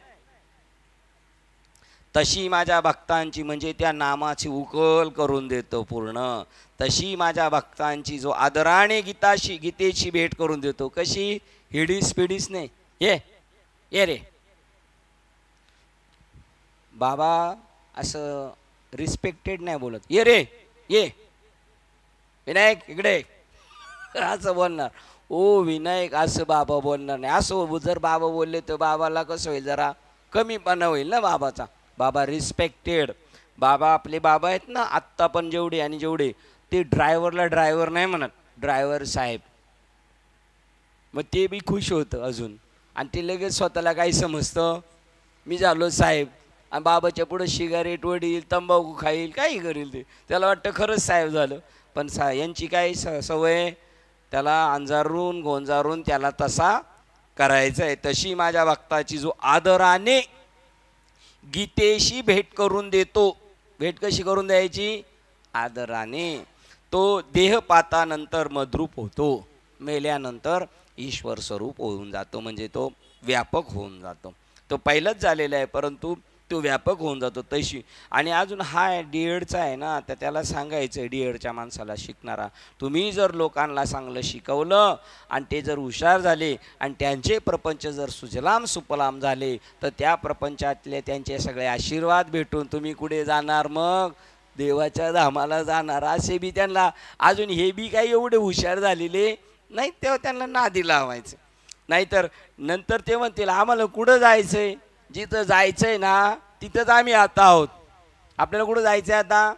तशी माझ्या भक्तांची, म्हणजे त्या नामाची उकल करून देतो पूर्ण. तशी माझ्या भक्तांची जो आदराने गीतेची भेट करून देतो. कशी? हिडीस पिडीस नाही. ये रे बाबा, असं रिस्पेक्टेड नाही बोलत. ये रे, ये विनायक इकडे, असं बोलणार. ओ विनायक, असं बाबा बोलणार नाही. असं जर बाबा बोलले तर बाबाला कसं होईल, जरा कमीपणा होईल ना बाबाचा. बाबा रिस्पेक्टेड. बाबा आपले बाबा आहेत ना आत्ता पण जेवढे आणि जेवढे, ते ड्रायव्हरला ड्रायव्हर नाही म्हणत, ड्रायव्हर साहेब. मग ते बी खुश होतं अजून. आणि ते लगेच स्वतःला काय समजतं, मी झालो साहेब. आणि बाबाच्या पुढं सिगारेट वडील, तंबाखू खाईल, काही करील ते. त्याला वाटतं खरंच साहेब झालं. पण यांची काय सवय, त्याला अंजारून गोंजारून त्याला तसा करायचा आहे. तशी माझ्या भक्ताची जो आदराने गीतेशी भेट करून देतो. भेट कशी करून द्यायची? आदराने. तो देहपातानंतर मद्रूप होतो, मेल्यानंतर ईश्वर स्वरूप होऊन जातो. म्हणजे तो व्यापक होऊन जातो. तो पहिलंच झालेला आहे, परंतु तो व्यापक होऊन जातो तशी. आणि अजून हा D.एडचा आहे ना, तर त्याला सांगायचं D.एडच्या माणसाला शिकणारा, तुम्ही जर लोकांना चांगलं शिकवलं आणि ते जर हुशार झाले आणि त्यांचे प्रपंच जर सुजलाम सुफलाम झाले, तर त्या प्रपंचातले त्यांचे सगळे आशीर्वाद भेटून तुम्ही कुठे जाणार? मग देवाच्या धामाला जाणार. असे बी त्यांना अजून हे बी काही एवढे हुशार झालेले नाही, तेव्हा त्यांना नादी लावायचं. नाहीतर नंतर ते म्हणतील आम्हाला कुठं जायचंय? जिथं जायचंय ना तिथंच आम्ही आता आहोत. आपल्याला कुठं जायचंय आता?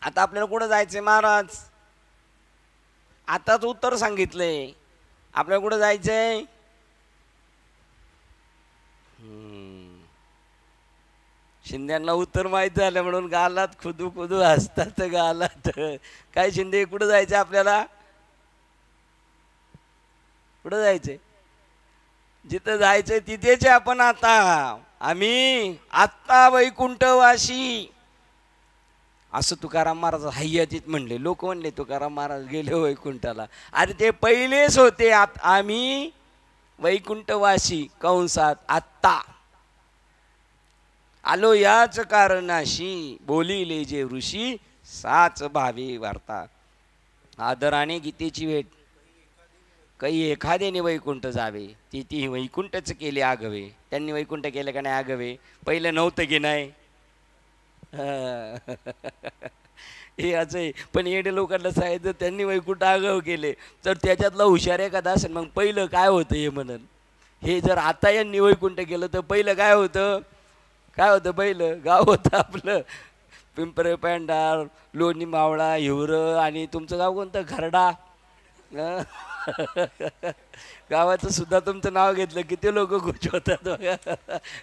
आपल्याला कुठं जायचंय महाराज? आताच उत्तर सांगितलंय. आपल्याला कुठं जायचंय? शिंद्यांना उत्तर माहीत झालं म्हणून गालात खुदू खुदू हसतात गालात. काय शिंदे, कुठं जायचं आपल्याला? कुठं जायचंय? जिथं जायचंय तिथेच आपण आता. आम्ही आत्ता वैकुंठवासी, असं तुकाराम महाराज हय्यातीत म्हणले. लोक म्हणले तुकाराम महाराज गेले वैकुंठाला. अरे ते पहिलेच होते. आम्ही वैकुंठवासी कंसात आत्ता आलो याच कारणाशी, बोलिले जे ऋषी साच भावी वार्ता. आदराने गीतेची भेट. काही एखाद्याने वैकुंठ जावे, ती वैकुंठच केले आगवे. त्यांनी वैकुंठ केलं का नाही आगवे? पहिलं नव्हतं की नाही? हे असं आहे. पण येडे लोकांना सांगितलं त्यांनी वैकुंठ आगाव केले तर त्याच्यातला हुशार एखादा असेल मग पहिलं काय होतं हे म्हणन. हे जर आता यांनी वैकुंठ केलं तर पहिलं काय होतं, काय होतं पहिलं गाव होतं आपलं पिंपरे पेंडार, लोणी मावळा, हिवरं आणि तुमचं गाव कोणतं घरडा. गावाचं सुद्धा तुमचं नाव घेतलं किती लोक खुश होतात बघा.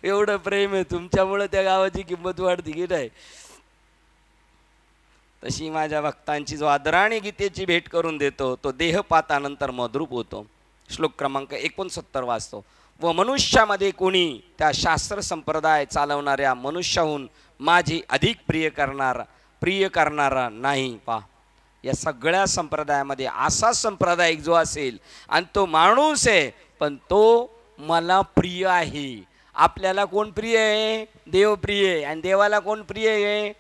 एवढं प्रेम आहे तुमच्यामुळं त्या गावाची किंमत वाढती की नाही. तशी माझ्या भक्तांची जो आदराने गीतेची भेट करून देतो तो देहपातानंतर मद्रूप होतो. श्लोक क्रमांक 69 वाचतो. व मनुष्यामध्ये कोणी त्या शास्त्र संप्रदाय चालवणाऱ्या मनुष्याहून माझी अधिक प्रिय करणारा नाही. पहा, या सगळ्या संप्रदायामध्ये असा संप्रदायिक जो असेल आणि तो माणूस आहे पण तो मला प्रिय आहे. आपल्याला कोण प्रिय आहे? देव प्रिय आहे. आणि देवाला कोण प्रिय आहे?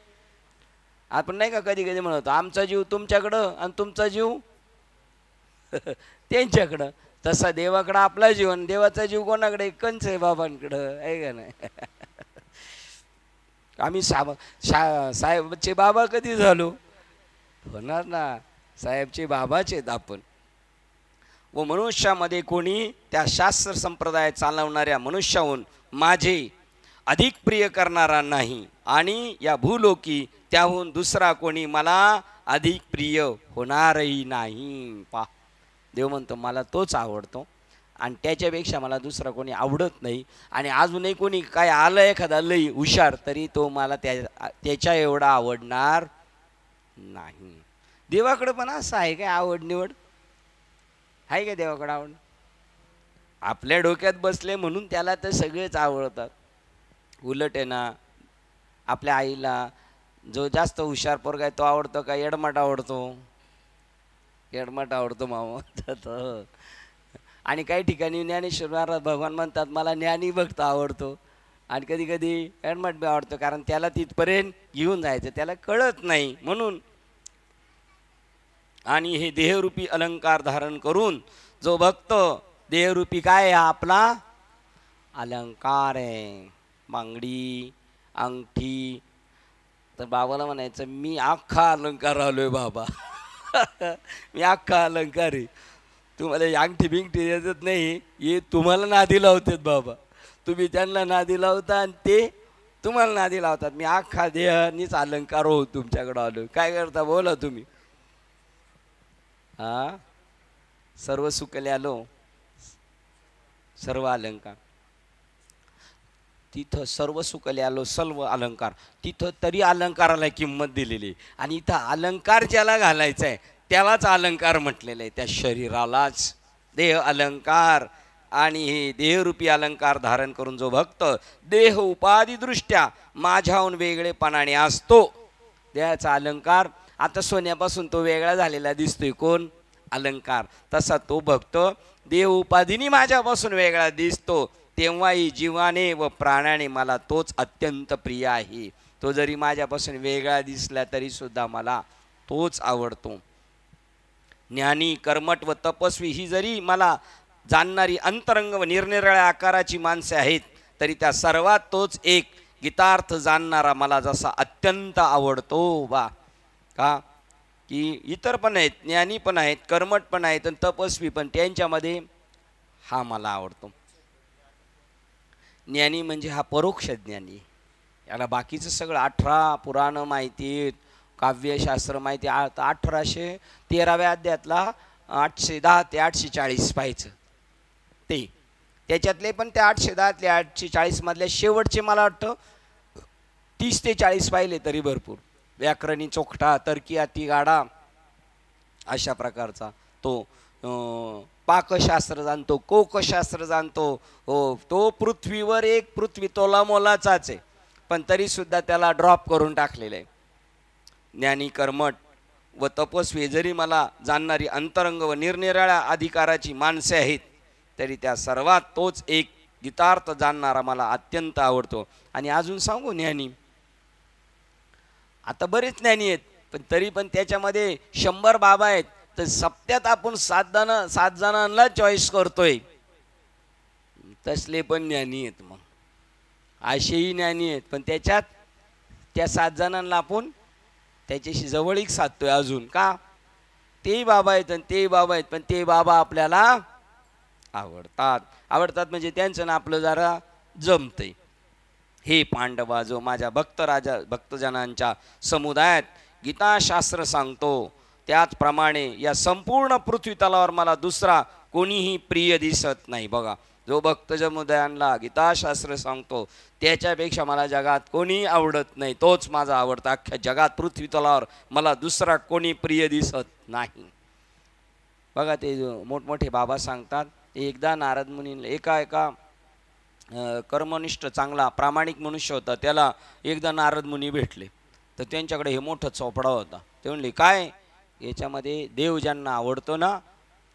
आपण नाही का कधी कधी म्हणतो आमचा जीव तुमच्याकडं आणि तुमचा जीव त्यांच्याकडं. तसा देवाकडं आपला जीव आणि देवाचा जीव कोणाकडे? कंच आहे बाबांकडं, आहे का नाही. आम्ही साहेबचे बाबा कधी झालो? होणार ना, साहेबचे बाबाचे आहेत आपण. व मनुष्यामध्ये कोणी त्या शास्त्र संप्रदाय चालवणाऱ्या मनुष्याहून माझे अधिक प्रिय करणारा नाही आणि या भूलोकी त्याहून दुसरा कोणी मला अधिक प्रिय होणारही नाही. पा, देव म्हणतो मला तोच आवडतो आणि त्याच्यापेक्षा मला दुसरा कोणी आवडत नाही. आणि अजूनही कोणी काय आलं एखादा लई हुशार तरी तो मला त्याच्या एवढा आवडणार नाही. देवाकडं पण असं आहे काय आवड निवड? आहे का देवाकडं आवड? आपल्या डोक्यात बसले म्हणून त्याला तर सगळेच आवडतात. उलट आहे ना, आपल्या आईला जो जास्त हुशार पोरगा आहे तो आवडतो का येडमाट आवडतो? येडमाट आवडतो मामा. आणि काही ठिकाणी ज्ञानेश्वर महाराज भगवान म्हणतात मला ज्ञानी भक्त आवडतो आणि कधी कधी येडमाट बी आवडतो, कारण त्याला तिथपर्यंत घेऊन जायचं त्याला कळत नाही म्हणून. आणि हे देहरूपी अलंकार धारण करून जो भक्त, देहरूपी काय हा आपला अलंकार आहे, बांगडी अंगठी. तर बाबाला म्हणायचं मी अख्खा अलंकार आलोय बाबा. मी अख्खा अलंकार आहे. तुम्हाला अंगठी बिंगठी देत नाही, हे तुम्हाला नादी लावतात बाबा. तुम्ही त्यांना नादी लावता आणि ते तुम्हाला नादी लावतात. मी अख्खा देहानीच अलंकार हो तुमच्याकडं आलो. काय करता बोला तुम्ही? हा, सर्व सुकले आलो, सर्व अलंकार तिथं, सर्व सुकले आलो सर्व अलंकार तिथं, तरी अलंकाराला किंमत दिलेली. आणि इथं अलंकार ज्याला घालायचा आहे त्यालाच अलंकार म्हटलेलं आहे. त्या शरीरालाच देह अलंकार. आणि हे देहरूपी अलंकार धारण करून जो भक्त देह उपाधिदृष्ट्या माझ्याहून वेगळेपणाने असतो, देहाचा अलंकार. आता सोन्यापासून तो वेगळा झालेला दिसतोय, कोण? अलंकार. तसा तो भक्त देह उपाधीने माझ्यापासून वेगळा दिसतो, तेव्हाही जीवाने व प्राण्याने मला तोच अत्यंत प्रिय आहे. तो जरी माझ्यापासून वेगळा दिसला तरी सुद्धा मला तोच आवडतो. ज्ञानी, कर्मठ व तपस्वी ही जरी मला जाणणारी अंतरंग व निरनिराळ्या आकाराची माणसे आहेत तरी त्या सर्वात तोच एक गीतार्थ जाणणारा मला जसा अत्यंत आवडतो. वा का की इतर पण आहेत, ज्ञानी पण आहेत, कर्मठ पण आहेत आणि तपस्वी पण, त्यांच्यामध्ये हा मला आवडतो. ज्ञानी म्हणजे हा परोक्ष ज्ञानी. याला बाकीचं सगळं 18 पुराण माहिती, काव्यशास्त्र माहिती. 1813व्या अध्यायातला 810 ते 840 पाहायचं ते. त्याच्यातले पण त्या 810 ते 840 मधल्या शेवटचे मला वाटतं 30 ते 40 पाहिले तरी भरपूर. व्याकरणी चोखटा, तर्की अति गाडा, अशा प्रकारचा तो. पाकशास्त्र जाणतो, कोकशास्त्र जाणतो. हो, तो पृथ्वीवर एक पृथ्वी तोला मोलाचाच आहे पण तरीसुद्धा त्याला ड्रॉप करून टाकलेलं आहे. ज्ञानी, कर्मठ व तपस्वी जरी मला जाणणारी अंतरंग व निरनिराळ्या अधिकाराची माणसे आहेत तरी त्या सर्वात तोच एक गीतार्थ जाणणारा मला अत्यंत आवडतो. आणि अजून सांगू, ज्ञानी आता बरेच ज्ञानी आहेत पण तरी पण त्याच्यामध्ये 100 बाबा आहेत तर सप्त्यात आपण 7 जणांना चॉईस करतोय. तसले पण ज्ञानी आहेत. मग असेही ज्ञानी आहेत पण त्याच्यात त्या 7 जणांना आपण त्याच्याशी जवळीक साधतोय अजून का, तेही बाबा आहेत आणि तेही बाबा आहेत, पण ते बाबा आपल्याला आवडतात. आवडतात म्हणजे त्यांचं ना आपलं जरा जमतंय. हे पांडवा, जो माझ्या भक्तजनांच्या समुदायात गीताशास्त्र सांगतो, त्याचप्रमाणे या संपूर्ण पृथ्वी तलावर मला दुसरा कोणीही प्रिय दिसत नाही. बघा, जो भक्त समुदायांना गीताशास्त्र सांगतो त्याच्यापेक्षा मला जगात कोणी आवडत नाही, तोच माझा आवडता. अख्ख्या जगात पृथ्वी तलावर मला दुसरा कोणी प्रिय दिसत नाही. बघा, ते मोठमोठे बाबा सांगतात, एकदा नारद मुनींना एका कर्मनिष्ठ चांगला प्रामाणिक मनुष्य होता, त्याला एकदा नारद मुनी भेटले. तर त्यांच्याकडे हे मोठं चोपडा होता. ते म्हणले, काय याच्यामध्ये देव ज्यांना आवडतो ना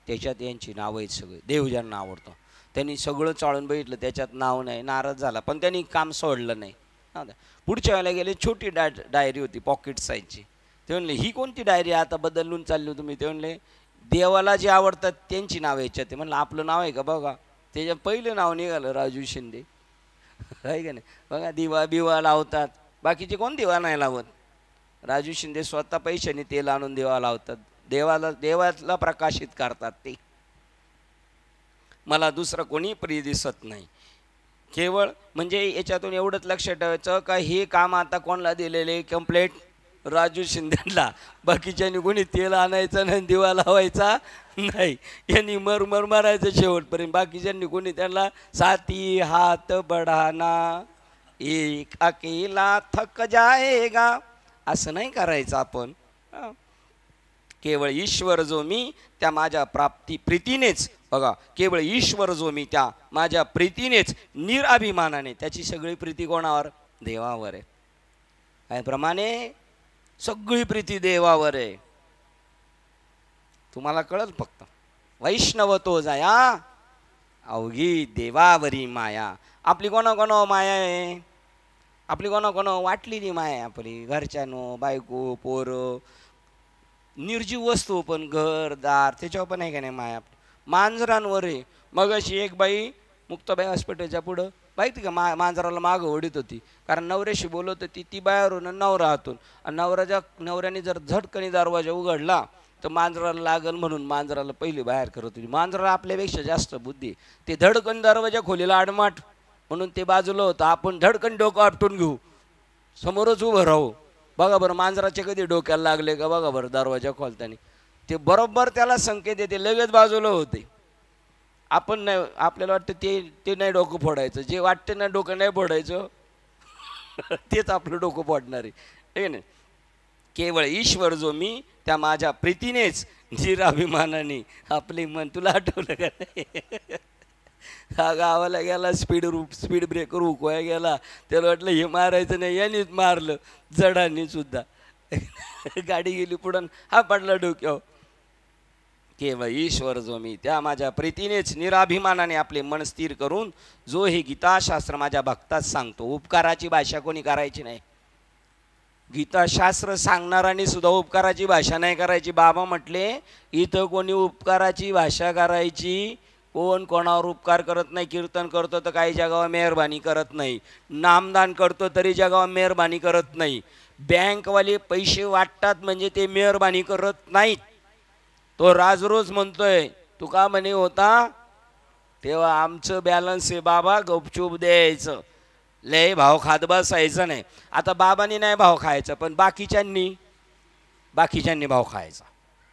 त्याच्यात यांची नावं आहेत सगळे, देव ज्यांना आवडतो. त्यांनी सगळं चाळून बघितलं, त्याच्यात नाव नाही. नाराज झाला, पण त्यांनी काम सोडलं नाही. पुढच्या वेळेला गेले, छोटी डायरी होती पॉकेट साईजची. ते म्हणले, ही कोणती डायरी आता बदलून चालली तुम्ही? ते म्हणले, देवाला जे आवडतात त्यांची नावं याच्यात. ते म्हणलं, आपलं नाव आहे का बघा. त्याच्या पहिलं नाव निघालं राजू शिंदे. आहे का नाही? बघा, दिवा बिवा लावतात, बाकीचे कोण दिवा नाही लावत. राजू शिंदे स्वतः पैशाने तेल आणून दिवा लावतात, देवाला प्रकाशित करतात. ते मला दुसरं कोणी प्रिय दिसत नाही. केवळ म्हणजे याच्यातून एवढंच लक्षात ठेवायचं का हे काम आता कोणाला दिलेले, कंप्लेंट राजू शिंदेला. बाकीच्यांनी कोणी तेल आणायचं नाही, दिवा लावायचा नाही, यांनी मरमर मारायचं शेवटपर्यंत. बाकीच्यांनी कोणी त्यांना साथी हात बढाना एक अकेला थक जाएगा असं नाही करायचं आपण. केवळ ईश्वर जो मी त्या माझ्या प्रीतीनेच, बघा, केवळ ईश्वर जो मी त्या माझ्या प्रीतीनेच निराभिमानाने, त्याची सगळी प्रीती कोणावर? देवावर आहे. त्याप्रमाणे सगळी प्रीती देवावर आहे. तुम्हाला कळल फक्त. वैष्णव तो जाया अवघी देवावरी माया. आपली कोणा माया आहे? आपली कोणा वाटलेली माया, आपली घरच्यानो, बायको, पोरं, निर्जीव वस्तू, पण घरदार त्याच्यावर पण आहे का नाही माया. मांजरांवर आहे. मग अशी एक बाई मुक्ताबाई हॉस्पिटलच्या पुढं माहिती का, मांजराला मागं ओढीत होती, कारण नवऱ्याशी बोलत होती. ती बाहेरून नवरा हातून, आणि नवऱ्याने जर झटकणी दरवाजा उघडला तर मांजराला लागल म्हणून मांजराला पहिली बाहेर करत होती. मांजराला आपल्यापेक्षा जास्त बुद्धी. ते धडकन दरवाजा खोलीला आडमाट म्हणून ते बाजूला होतं. आपण धडकन डोकं आपटून घेऊ, समोरच उभं राहू. बघा बरं, मांजराचे कधी डोक्याला लागले का बघा बरं. दरवाजा खोलताना ते बरोबर त्याला संकेत देते, लगेच बाजूला होते. आपण नाही, आपल्याला वाटतं ते नाही डोकं फोडायचं, जे वाटतं ना डोकं नाही फोडायचं तेच आपलं डोकं फोडणार आहे, हे नाही. केवळ ईश्वर जो मी त्या माझ्या प्रीतीनेच निराभिमानाने आपले मन. तुला आठवलं का नाही? हा गावाला गेला, स्पीड ब्रेकर उकवाय गेला, त्याला वाटलं हे मारायचं नाही, यांनीच मारलं जडांनी सुद्धा. गाडी गेली पुढं, हा पडला डोक्यावर. केवळ ईश्वर जो मी त्या माझ्या प्रीतीनेच निराभिमानाने आपले मन स्थिर करून, जो हे गीताशास्त्र माझ्या भक्तात सांगतो. उपकाराची भाषा कोणी करायची नाही. गीताशास्त्र सांगणाऱ्यांनी सुद्धा उपकाराची भाषा नाही करायची. बाबा म्हटले, इथं कोणी उपकाराची भाषा करायची, कोण कोणावर उपकार करत नाही. कीर्तन करतो तर काही जगावर मेहरबानी करत नाही, नामदान करतो तरी जगावर मेहरबानी करत नाही, बँकवाले पैसे वाटतात म्हणजे ते मेहरबानी करत नाहीत. तो राजरोज म्हणतोय, तू का म्हणे होता तेव्हा आमचं बॅलन्स आहे बाबा, गपचूप द्यायचं, लय भाव खात बसायचं नाही. आता बाबांनी नाही भाव खायचा, पण बाकीच्यांनी भाव खायचा.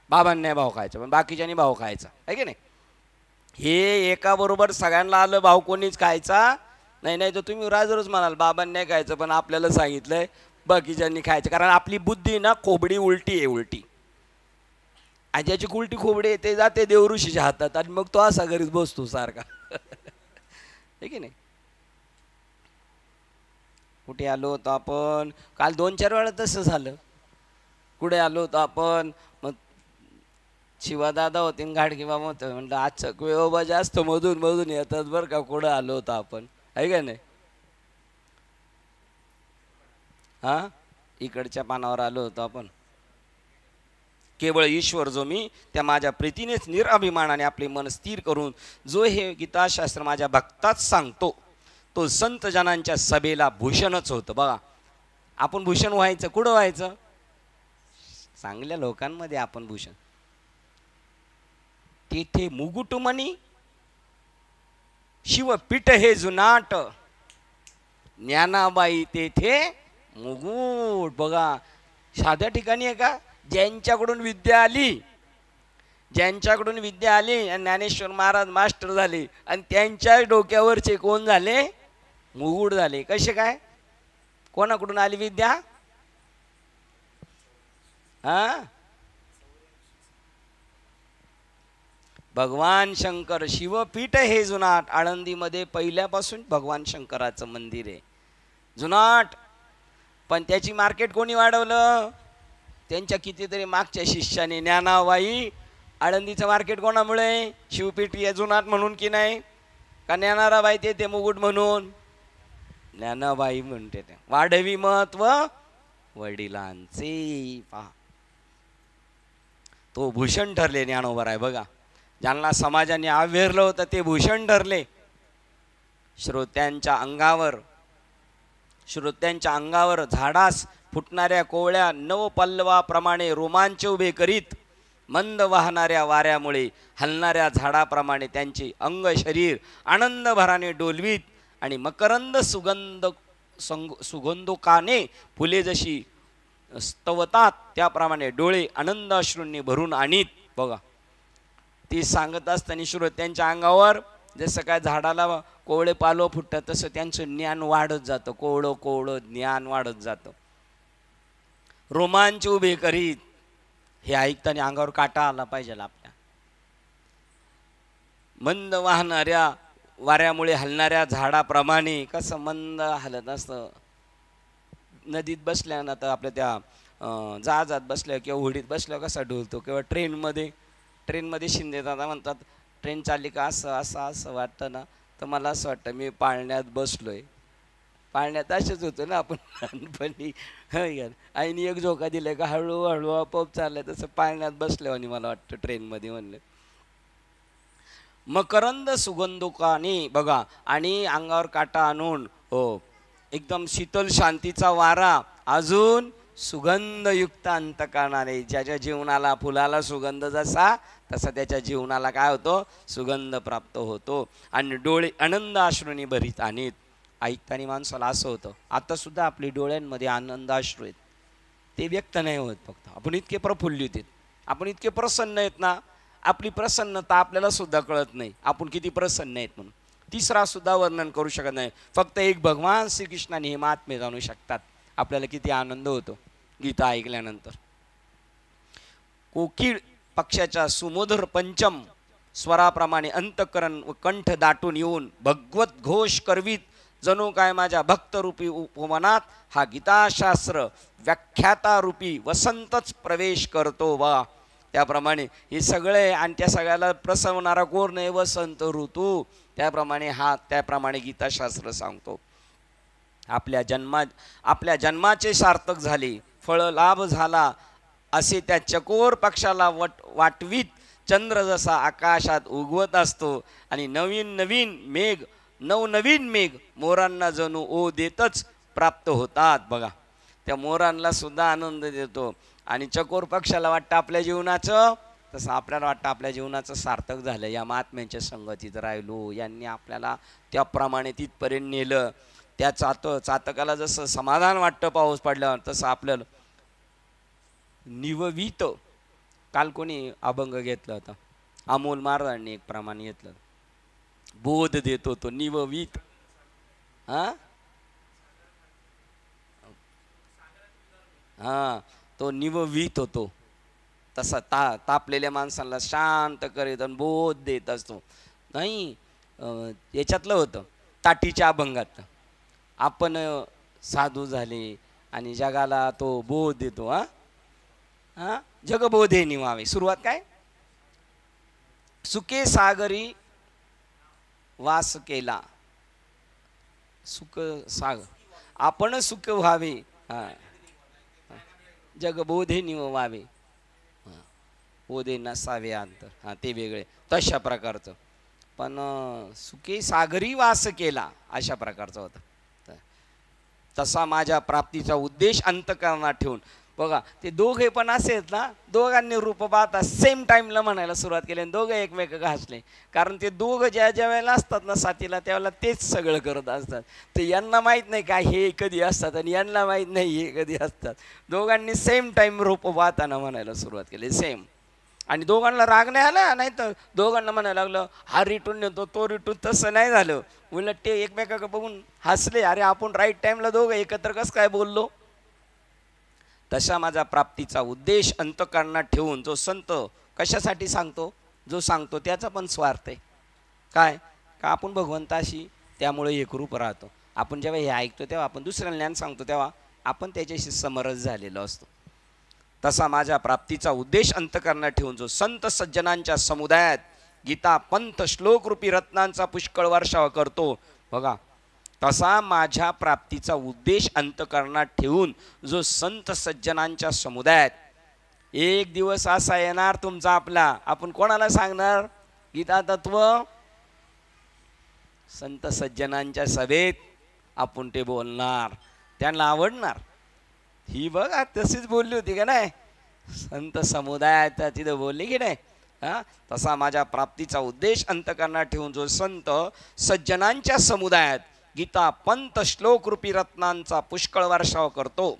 बाबांनी नाही भाव खायचा, पण बाकीच्यांनी भाव खायचा, आहे की नाही. हे एका बरोबर सगळ्यांना आलं भाव, कोणीच खायचा नाही. नाही तर तुम्ही राजरोज म्हणाल बाबांनी नाही खायचं, पण आपल्याला सांगितलंय बाकीच्यांनी खायचं. कारण आपली बुद्धी ना खोबडी उलटी आहे, उलटी. आणि ज्याची उलटी खोबडी येते जाते देवऋषीच्या हातात, आणि मग तो असा घरीच बसतो सारखा, आहे की नाही. कुठे आलो होतो आपण काल? 2-4 वेळा तसं झालं. कुठे आलो होतो आपण? मग शिवादादा होते, गाडगे बाबा होतं. म्हणलं आजचं बाबा जास्त मधून येतात बरं का. कुठं आलो होतो आपण, आहे का नाही. हां, इकडच्या पानावर आलो होतो आपण. केवळ ईश्वर जो मी त्या माझ्या प्रीतीनेच निराभिमानाने आपले मन स्थिर करून, जो हे गीताशास्त्र माझ्या भक्तात सांगतो, तो संत जनांच्या सभेला भूषणच होतं. बघा, आपण भूषण व्हायचं कुठं व्हायचं? चांगल्या लोकांमध्ये आपण भूषण. तेथे मुगुटमणी शिवपीठ हे जुनाट, ज्ञानाबाई तेथे मुगुट. बघा, साध्या ठिकाणी आहे का? ज्यांच्याकडून विद्या आली, ज्यांच्याकडून विद्या आली आणि ज्ञानेश्वर महाराज मास्टर झाले आणि त्यांच्या डोक्यावरचे कोण झाले? मुगुट झाले. कसे काय? कोणाकडून आली विद्या? भगवान शंकर. शिवपीठ हे जुनाट. आळंदीमध्ये पहिल्यापासून भगवान शंकराचं मंदिर आहे, जुनाट. पण त्याची मार्केट कोणी वाढवलं? त्यांच्या कितीतरी मागच्या शिष्याने. ज्ञानाबाई. आळंदीचं मार्केट कोणामुळे? शिवपीठ हे जुनाट म्हणून की नाही? का ज्ञानाराबाई ते मुकुट म्हणून? ज्ञानाबाई म्हणते ते. वाढवी महत्व वडिलांचे. पहा, तो भूषण ठरले ज्ञानोबा आहे. बघा, ज्यांना समाजाने आवेरलं होतं ते भूषण ठरले. श्रोत्यांच्या अंगावर झाडास फुटणाऱ्या कोवळ्या नवपल्लवाप्रमाणे रोमांच उभे करीत, मंद वाहणाऱ्या वाऱ्यामुळे हलणाऱ्या झाडाप्रमाणे त्यांचे अंग शरीर आनंद भराने डोलवीत आणि मकरंद सुगंधोकाने फुले जशी स्तवतात त्याप्रमाणे डोळे आनंद अश्रूंनी भरून आणीत. बघा, ती सांगत असताना श्रोत्यांच्या अंगावर जसं काय झाडाला कोवळे पालव फुटतात तसं त्यांचं ज्ञान वाढत जातं. कोवळं कोवळं ज्ञान वाढत जातं. रोमांच उभे करीत. हे ऐकताना अंगावर काटा आला पाहिजे आपल्या. मंद वाहणाऱ्या वाऱ्यामुळे हलणाऱ्या झाडाप्रमाणे. कसं मंद हलत असतं? नदीत बसल्या ना तर आपल्या त्या जहाजात बसल्या किंवा होडीत बसल्या कसा डोलतो, किंवा ट्रेनमध्ये शिंदे दादा म्हणतात, ट्रेन चालली का असं असं असं वाटतं ना, तर मला असं वाटतं मी पाळण्यात बसलोय. पाळण्यात असेच होतं ना आपण लहानपणी. आईने एक झोका दिलाय का हळूहळू आपोआप चाललंय, तसं पाळण्यात बसल्यावानी मला वाटतं ट्रेनमध्ये. म्हणलं मकरंद सुगंधोकाने. बघा, आणि अंगावर काटा आणून, हो, एकदम शीतल शांतीचा वारा, अजून सुगंधयुक्त अंतकरणाने. ज्याच्या जीवनाला, फुलाला सुगंध जसा तसा त्याच्या जीवनाला काय होतो? सुगंध प्राप्त होतो. आणि डोळे आनंद अश्रूंनी भरीत आणीत. ऐकताना माणसाला असं होतं, आता सुद्धा आपली डोळ्यांमध्ये आनंद अश्रू आहेत, ते व्यक्त नाही होत. फक्त आपण इतके प्रफुल्लित आहेत, आपण इतके प्रसन्न आहेत ना, आपली प्रसन्नता आपल्याला सुद्धा कळत नाही आपण किती प्रसन्न आहेत म्हणून. तिसरा सुद्धा वर्णन करू शकत नाही. फक्त एक भगवान श्रीकृष्णाने हे महात्मे जाणू शकतात. आपल्याला किती आनंद होतो गीता ऐकल्यानंतर. कोकिळ पक्षाच्या सुमधुर पंचम स्वराप्रमाणे अंतकरण व कंठ दाटून येऊन भगवत घोष करवीत, जणू काय माझ्या भक्तरूपी उपवनात हा गीताशास्त्र व्याख्यातारूपी वसंतच प्रवेश करतो. वा, त्याप्रमाणे हे सगळे. आणि त्या सगळ्याला प्रसवणारा कोर नाही? वसंत ऋतू. त्याप्रमाणे गीताशास्त्र सांगतो. आपल्या जन्माचे सार्थक झाले, फळ लाभ झाला असे त्या चकोर पक्षाला वाटवीत चंद्र जसा आकाशात उगवत असतो आणि नवनवीन मेघ मोरांना जणू ओ देतच प्राप्त होतात. बघा, त्या मोरांना सुद्धा आनंद देतो. आणि चकोर पक्षाला वाटतं आपल्या जीवनाचं, तसं आपल्याला वाटतं आपल्या जीवनाचं सार्थक झालं, या महात्म्यांच्या संगतीत राहिलो, यांनी आपल्याला त्याप्रमाणे तिथपर्यंत नेलं. त्या चातकाला जसं समाधान वाटतं पाऊस पडल्यावर, तसं आपल्याला निववित. काल कोणी अभंग घेतला होता? अमोल महाराजांनी एक प्रमाण घेतलं. बोध देतो तो निववित. तो निववित होतो. तसा तापलेल्या माणसाला शांत करीत आणि बोध देत असतो. नाही, याच्यातलं होतं ताटीच्या अभंगात. आपण साधू झाले आणि जगाला तो बोध देतो. जगबोधे निवावे. सुरुवात काय? सुके सागरी वास केला. सुख सागर आपण सुख व्हावे. जगबोधे निवावे. बोधे नसावे अंतर. ते वेगळे तशा प्रकारचं. पण सुके सागरी वास केला अशा प्रकारचं होतं. तसा माझ्या प्राप्तीचा उद्देश अंतकरणात ठेवून बघा ते दोघे पण असेच ना, दोघांनी रूप पाहता सेम टाईमला म्हणायला सुरुवात केली आणि दोघं एकमेक घासले. कारण ते दोघं ज्या ज्या वेळेला असतात ना साथीला, त्यावेळेला तेच सगळं करत असतात. तर यांना माहीत नाही काय हे कधी असतात आणि यांना माहीत नाही हे कधी असतात. दोघांनी सेम टाईम रूप पाहताना म्हणायला सुरुवात केली सेम. आणि दोघांना राग नाही आला, नाही तर दोघांना म्हणायला लागलं हा रिटून नेतो तो रिटून. तसं नाही झालं, उलट ते एकमेकाकडे बघून हसले, अरे आपण राईट टाईमला दोघं एकत्र कसं काय बोललो. तसा माझा प्राप्तीचा उद्देश अंतःकरणात ठेवून जो संत कशासाठी सांगतो, जो सांगतो त्याचा पण स्वार्थ आहे. काय का आपण भगवंताशी त्यामुळे एकरूप राहतो. आपण जेव्हा हे ऐकतो तेव्हा आपण दुसऱ्याला ज्ञान सांगतो तेव्हा आपण त्याच्याशी समरस झालेलो असतो. तसा माझ्या प्राप्तीचा उद्देश अंतःकरणात ठेवून जो संत सज्जनांच्या समुदायात गीता पंथ श्लोकरूपी रत्नांचा पुष्कळ वर्षाव करतो. बघा, तसा माझ्या प्राप्तीचा उद्देश अंतःकरणात ठेवून जो संत सज्जनांच्या समुदायात एक दिवस असा येणार तुमचा आपला, आपण कोणाला सांगणार गीता तत्व, संत सज्जनांच्या सभेत आपण ते बोलणार, त्यांना आवडणार. ही बघा तशीच बोलली होती का नाही, संत समुदायात तिथं बोलली की नाही. तसा माझ्या प्राप्तीचा उद्देश अंतःकरणात ठेवून जो संत सज्जनांच्या समुदायात गीता पंथ श्लोकरूपी रत्नांचा पुष्कळ वर्षाव करतो.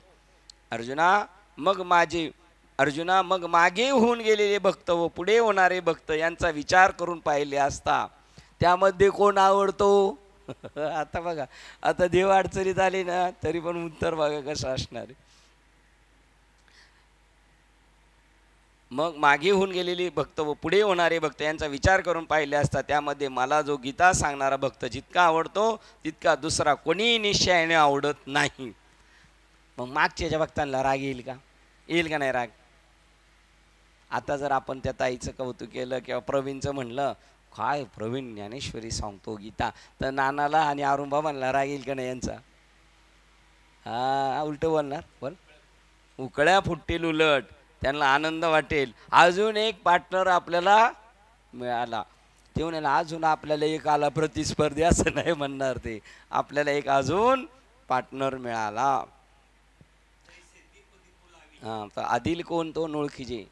अर्जुना मग मागे होऊन गेलेले भक्त व पुढे होणारे भक्त यांचा विचार करून पाहिले असता त्यामध्ये कोण आवडतो. आता बघा, आता देव अडचणीत आले ना तरी पण उत्तर बघा कसं असणार आहे. मग मागे होऊन गेलेली भक्त व पुढे होणारे भक्त यांचा विचार करून पाहिले असता त्यामध्ये मला जो गीता सांगणारा भक्त जितका आवडतो तितका दुसरा कोणी निश्चयाने आवडत नाही. मग मागच्या भक्तांना राग येईल का, येईल का नाही राग. आता जर आपण त्या ताईचं कौतुक केलं किंवा प्रवीणचं म्हणलं काय प्रवीण ज्ञानेश्वरी सांगतो गीता, तर नानाला आणि अरुणबाबांना राग येईल का नाही यांचा. उलट बोलणार, पण उकळ्या फुटतील उलट, त्यांना आनंद वाटेल. अजून एक पार्टनर आपल्याला मिळाला, ते म्हणाल अजून आपल्याला एक आला प्रतिस्पर्धी, असं नाही म्हणणार ते, आपल्याला एक अजून पार्टनर मिळाला. तर आदिल कोण, तो ओळखीचे.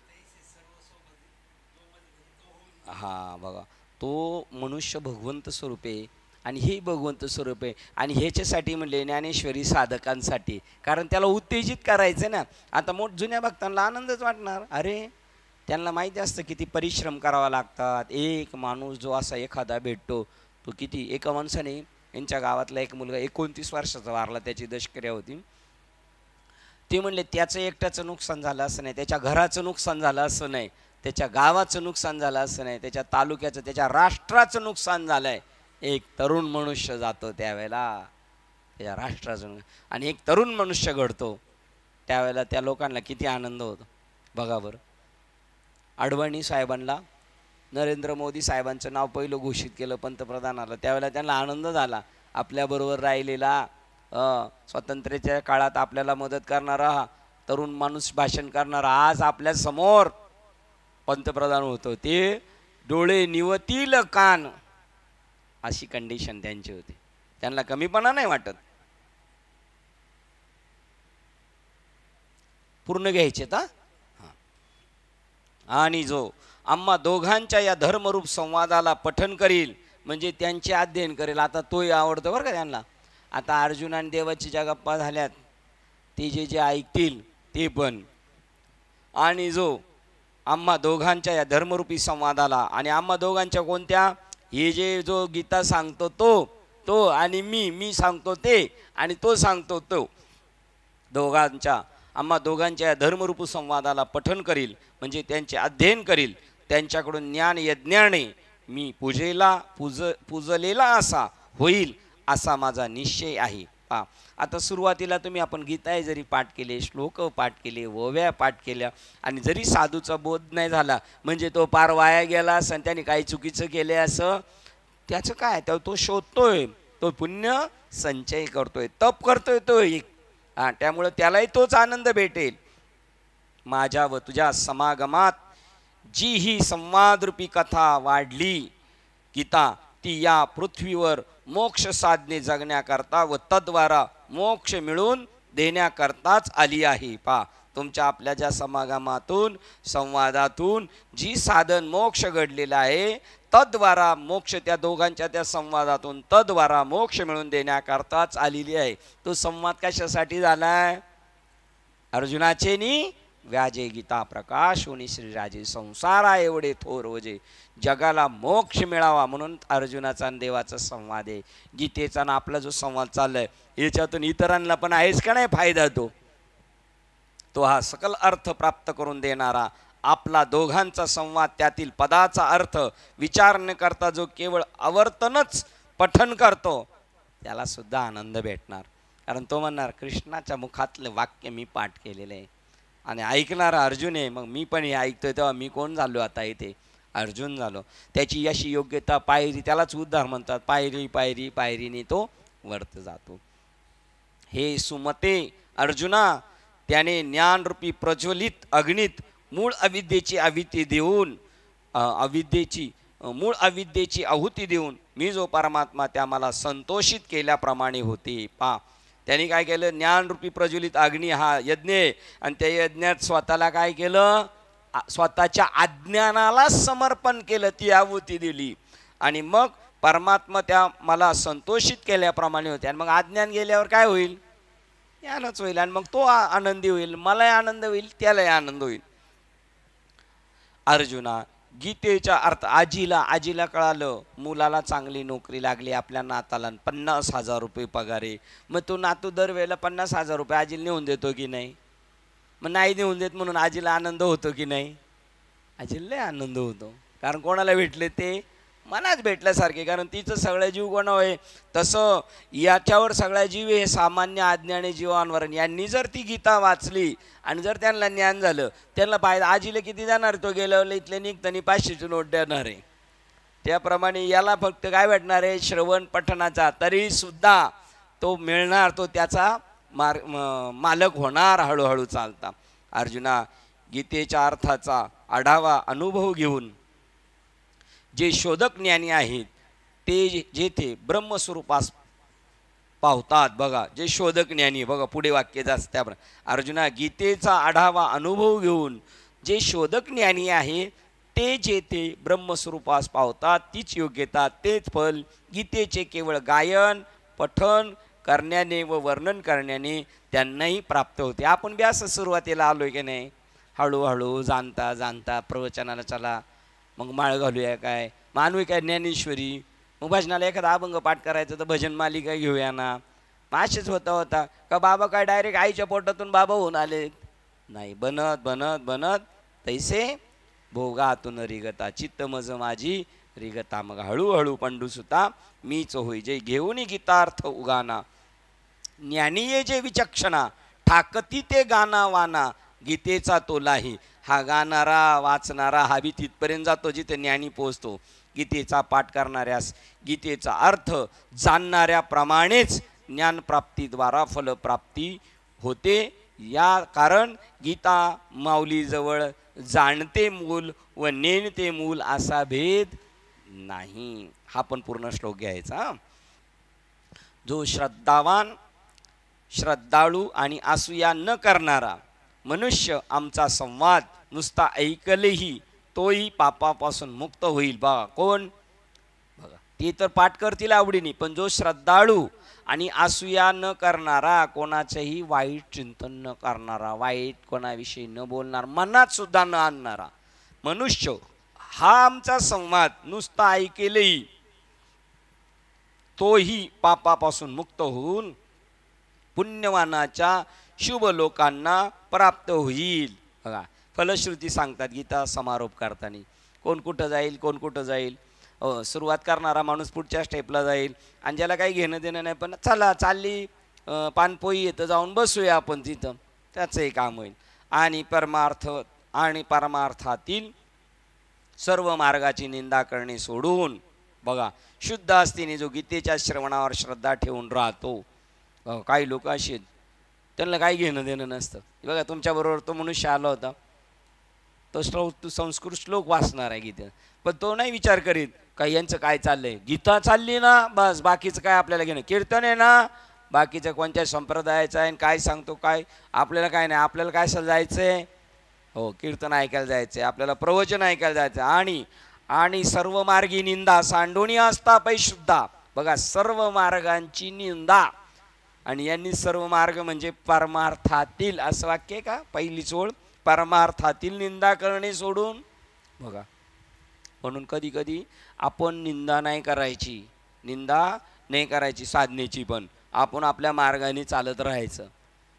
बघा तो मनुष्य भगवंत स्वरूप आहे आणि हे भगवंत स्वरूप आहे. आणि ह्याच्यासाठी म्हणले ज्ञानेश्वरी साधकांसाठी, कारण त्याला उत्तेजित करायचं ना. आता जुन्या भक्तांना आनंदच वाटणार, अरे त्यांना माहिती असतं किती परिश्रम करावा लागतात. एक माणूस जो असा एखादा भेटतो तो किती, एका माणसाने यांच्या गावातला एक मुलगा 29 वर्षाचा वारला, त्याची दशक्रिया होती. ते म्हणले त्याचं एकट्याचं नुकसान झालं असं नाही, त्याच्या घराचं नुकसान झालं असं नाही, त्याच्या गावाचं नुकसान झालं असं नाही, त्याच्या तालुक्याचं त्याच्या राष्ट्राचं नुकसान झालं आहे. एक तरुण मनुष्य जातो त्यावेळेला त्या राष्ट्राचं, आणि एक तरुण मनुष्य घडतो त्यावेळेला त्या लोकांना किती आनंद होतो बघा बरं. अडवाणी साहेबांना नरेंद्र मोदी साहेबांचं नाव पहिलं घोषित केलं पंतप्रधानाला, त्यावेळेला त्यांना आनंद झाला. आपल्याबरोबर राहिलेला स्वातंत्र्याच्या काळात आपल्याला मदत करणारा तरुण माणूस भाषण करणारा आज आपल्या समोर पंतप्रधान होतो. ते डोळे निवतील कान अशी कंडिशन त्यांची होती, त्यांना कमीपणा नाही वाटत. पूर्ण घ्यायचे तर. आणि जो आम्हा दोघांच्या या धर्मरूप संवादाला पठन करील म्हणजे त्यांचे अध्ययन करेल. आता तोही आवडतो बरं का त्यांना. आता अर्जुन आणि देवाची ज्या गप्पा झाल्यात ते जे ऐकतील ते पण. आणि जो आम्हा दोघांच्या या धर्मरूपी संवादाला, आणि आम्हा दोघांच्या कोणत्या, हे जे जो गीता सांगतो तो आणि मी सांगतो ते आणि तो सांगतो तो, आम्हा दोघांच्या धर्मरूप संवादाला पठन करील म्हणजे त्यांचे अध्ययन करील. त्यांच्याकडून ज्ञान यज्ञाने मी पूजलेला असा होईल असा माझा निश्चय आहे. आता सुरुवातीला आपण गीता जरी पाठ केले, श्लोक पाठ केले, ओव्या पाठ केल्या, आणि जरी साधूचा बोध नाही झाला म्हणजे तो पार वाया गेला असं, त्याने काही चुकीचं केले असं, त्याचं काय, तो शोधतोय, तो पुण्य संचय करतोय, तप करतोय तो एक. त्यामुळे त्यालाही तोच आनंद भेटेल. माझ्या व तुझ्या समागमात जी ही संवादरूपी कथा वाढली गीता, ती या पृथ्वीवर मोक्ष साधने जगण्याकरता व तद्वारा मोक्ष मिळून देण्याकरताच आली आहे. तुमच्या आपल्या ज्या समागमातून संवादातून जी साधन मोक्ष घडलेला आहे तद्वारा मोक्ष त्या दोघांच्या त्या संवादातून तद्वारा मोक्ष मिळवून देण्याकरताच आलेली आहे. तो संवाद कशासाठी झालाय? अर्जुनाचे नी व्याजे गीता प्रकाश होणी श्रीराजे संसारा एवढे थोर वजे जगाला मोक्ष मिळावा म्हणून अर्जुनाचा आणि देवाचा संवाद आहे. गीतेचा ना आपला जो संवाद चाललाय याच्यातून इतरांना पण आहेच का नाही फायदा? तो हा सकल अर्थ प्राप्त करून देणारा आपला दोघांचा संवाद, त्यातील पदाचा अर्थ विचार न करता जो केवळ आवर्तनच पठन करतो त्याला सुद्धा आनंद भेटणार. कारण तो म्हणणार कृष्णाच्या मुखातले वाक्य मी पाठ केलेले आहे आणि ऐकणारा अर्जुन आहे. मग मी पण हे ऐकतोय तेव्हा मी कोण झालो? आता इथे अर्जुन झालो. त्याची अशी योग्यता पायरी, त्यालाच उद्धार म्हणतात. पायरी पायरी पायरीने तो वर्त जातो. हे सुमते अर्जुना, त्याने ज्ञानरूपी प्रज्वलित अग्नीत मूळ अविद्येची आहुती देऊन मूळ अविद्येची आहुती देऊन मी जो परमात्मा त्या मला संतोषित केल्याप्रमाणे होते. त्यांनी काय केलं? ज्ञानरूपी प्रज्वलित अग्नी हा यज्ञ आहे आणि त्या यज्ञात स्वतःला काय केलं? स्वतःच्या अज्ञानाला समर्पण केलं, ती आहुती दिली आणि मग परमात्मा त्या मला संतोषित केल्याप्रमाणे होते. आणि मग अज्ञान गेल्यावर काय होईल? ज्ञानच होईल आणि मग तो आनंदी होईल, मलाही आनंद होईल, त्यालाही आनंद होईल. अर्जुना, गीतेचा अर्थ आजीला कळालं मुलाला चांगली नोकरी लागली, आपल्या नाताला 50,000 रुपये पगार आहे. मग तो नातू दरवेळेला 50,000 रुपये आजीला नेऊन देतो की नाही? मग नाही नेऊन देत म्हणून आजीला आनंद होतो की नाही? आजीला आनंद होतो. कारण कोणाला भेटले? ते मलाच भेटल्यासारखे. कारण तिचं सगळं जीव कोणावर आहे? तसं याच्यावर सगळ्या जीव हे सामान्य अज्ञानी जीवांवर. यांनी जर ती गीता वाचली आणि जर त्यांना ज्ञान झालं, त्यांना पाहिजे आजीला किती देणार? तो गेल्यावर इथले निघतानी 500ची नोट देणार आहे. त्याप्रमाणे याला फक्त काय भेटणार आहे? श्रवण पठणाचा. तरी सुद्धा तो मिळणार, तो त्याचा मालक होणार हळूहळू चालता. अर्जुना, गीतेच्या अर्थाचा आढावा अनुभव घेऊन जे शोधक ज्ञानी आहेत ते जेथे ब्रह्मस्वरूपास पावतात. बघा, जे शोधक ज्ञानी, बघा पुढे वाक्य जास्त त्याप्रमाणे. अर्जुना, गीतेचा आढावा अनुभव घेऊन जे शोधक ज्ञानी आहे ते जेथे ब्रह्मस्वरूपास पावतात तीच योग्यता, तेच फल गीतेचे केवळ गायन पठन करण्याने व वर्णन करण्याने त्यांनाही प्राप्त होते. आपण बी असं सुरुवातीला आलोय की नाही? हळूहळू जाणता जाणता प्रवचनाला चला, मग माळ घालूया काय, मानवी काय ज्ञानेश्वरी, मग भजनाला एखादा अभंग पाठ करायचं तर भजन मालिका घेऊया ना. मग असेच होता का बाबा काय डायरेक्ट आईच्या पोटातून बाबा होऊन आले? नाही. बनत बनत बनत तैसे भोगातून रिगता चित्त मज माझी रिगता. मग हळूहळू पंडूसुता मीच होई जे घेऊन गीतार्थ उगाना. ज्ञानी ये जे विचक्षणा ठाकती ते गाना वाना. गीतेचा तोलाही हा गाणारा वाचणारा हा बी तिथपर्यंत जातो जिथे ज्ञानी पोचतो. गीतेचा पाठ करणाऱ्यास गीतेचा अर्थ जाणणाऱ्याप्रमाणेच ज्ञानप्राप्तीद्वारा फलप्राप्ती होते. या कारण गीता माऊलीजवळ जाणते मूल व नेणते मूल असा भेद नाही. हा पण पूर्ण श्लोक घ्यायचा. जो श्रद्धावान श्रद्धाळू आणि असूया न करणारा मनुष्य आमचा संवाद नुसता ऐकलेही तोही पापापासून मुक्त होईल. बघा कोण? बघा ते तर पाठ करतील आवडीने, पण जो श्रद्धाळू आणि असूया न करणारा, कोणाचंही वाईट चिंतन न करणारा, वाईट कोणाविषयी न बोलणार, मनात सुद्धा न आणणारा मनुष्य हा आमचा संवाद नुसता ऐकेलही तोही पापापासून मुक्त होऊन पुण्यवानाच्या शुभ लोकांना प्राप्त होईल. बघा फलश्रुती सांगतात गीता समारोप करताना. कोण कुठं जाईल, कोण कुठं जाईल. सुरुवात करणारा माणूस पुढच्या स्टेपला जाईल आणि ज्याला काही घेणं देणं नाही, पण चला चालली पानपोई येतं जाऊन बसूया आपण तिथं, त्याचंही काम होईल. आणि परमार्थातील सर्व मार्गाची निंदा करणे सोडून बघा शुद्ध असतीने जो गीतेच्या श्रवणावर श्रद्धा ठेवून राहतो. काही लोक असे आहेत त्यांना काही घेणं देणं नसतं. बघा तुमच्याबरोबर तो मनुष्य आला होता, तो संस्कृत श्लोक वाचणार आहे गीतेत, पण तो नाही विचार करीत का यांचं काय चाललंय. गीता चालली ना बस, बाकीचं काय आपल्याला घेणं. कीर्तन आहे ना बाकीचं कोणत्या संप्रदायाचं आहे काय सांगतो काय, आपल्याला काय नाही. आपल्याला काय जायचंय, हो कीर्तन ऐकायला जायचंय, आपल्याला प्रवचन ऐकायला जायचं. आणि सर्व मार्गी निंदा सांडोणी असता पै शुद्धा. बघा सर्व मार्गांची निंदा, आणि यांनी सर्व मार्ग म्हणजे परमार्थातील असं वाक्य का, पहिलीच ओळ, परमार्थातील निंदा करणे सोडून. बघा म्हणून कधी कधी आपण निंदा नाही करायची, निंदा नाही करायची साधनेची, पण आपण आपल्या मार्गाने चालत राहायचं.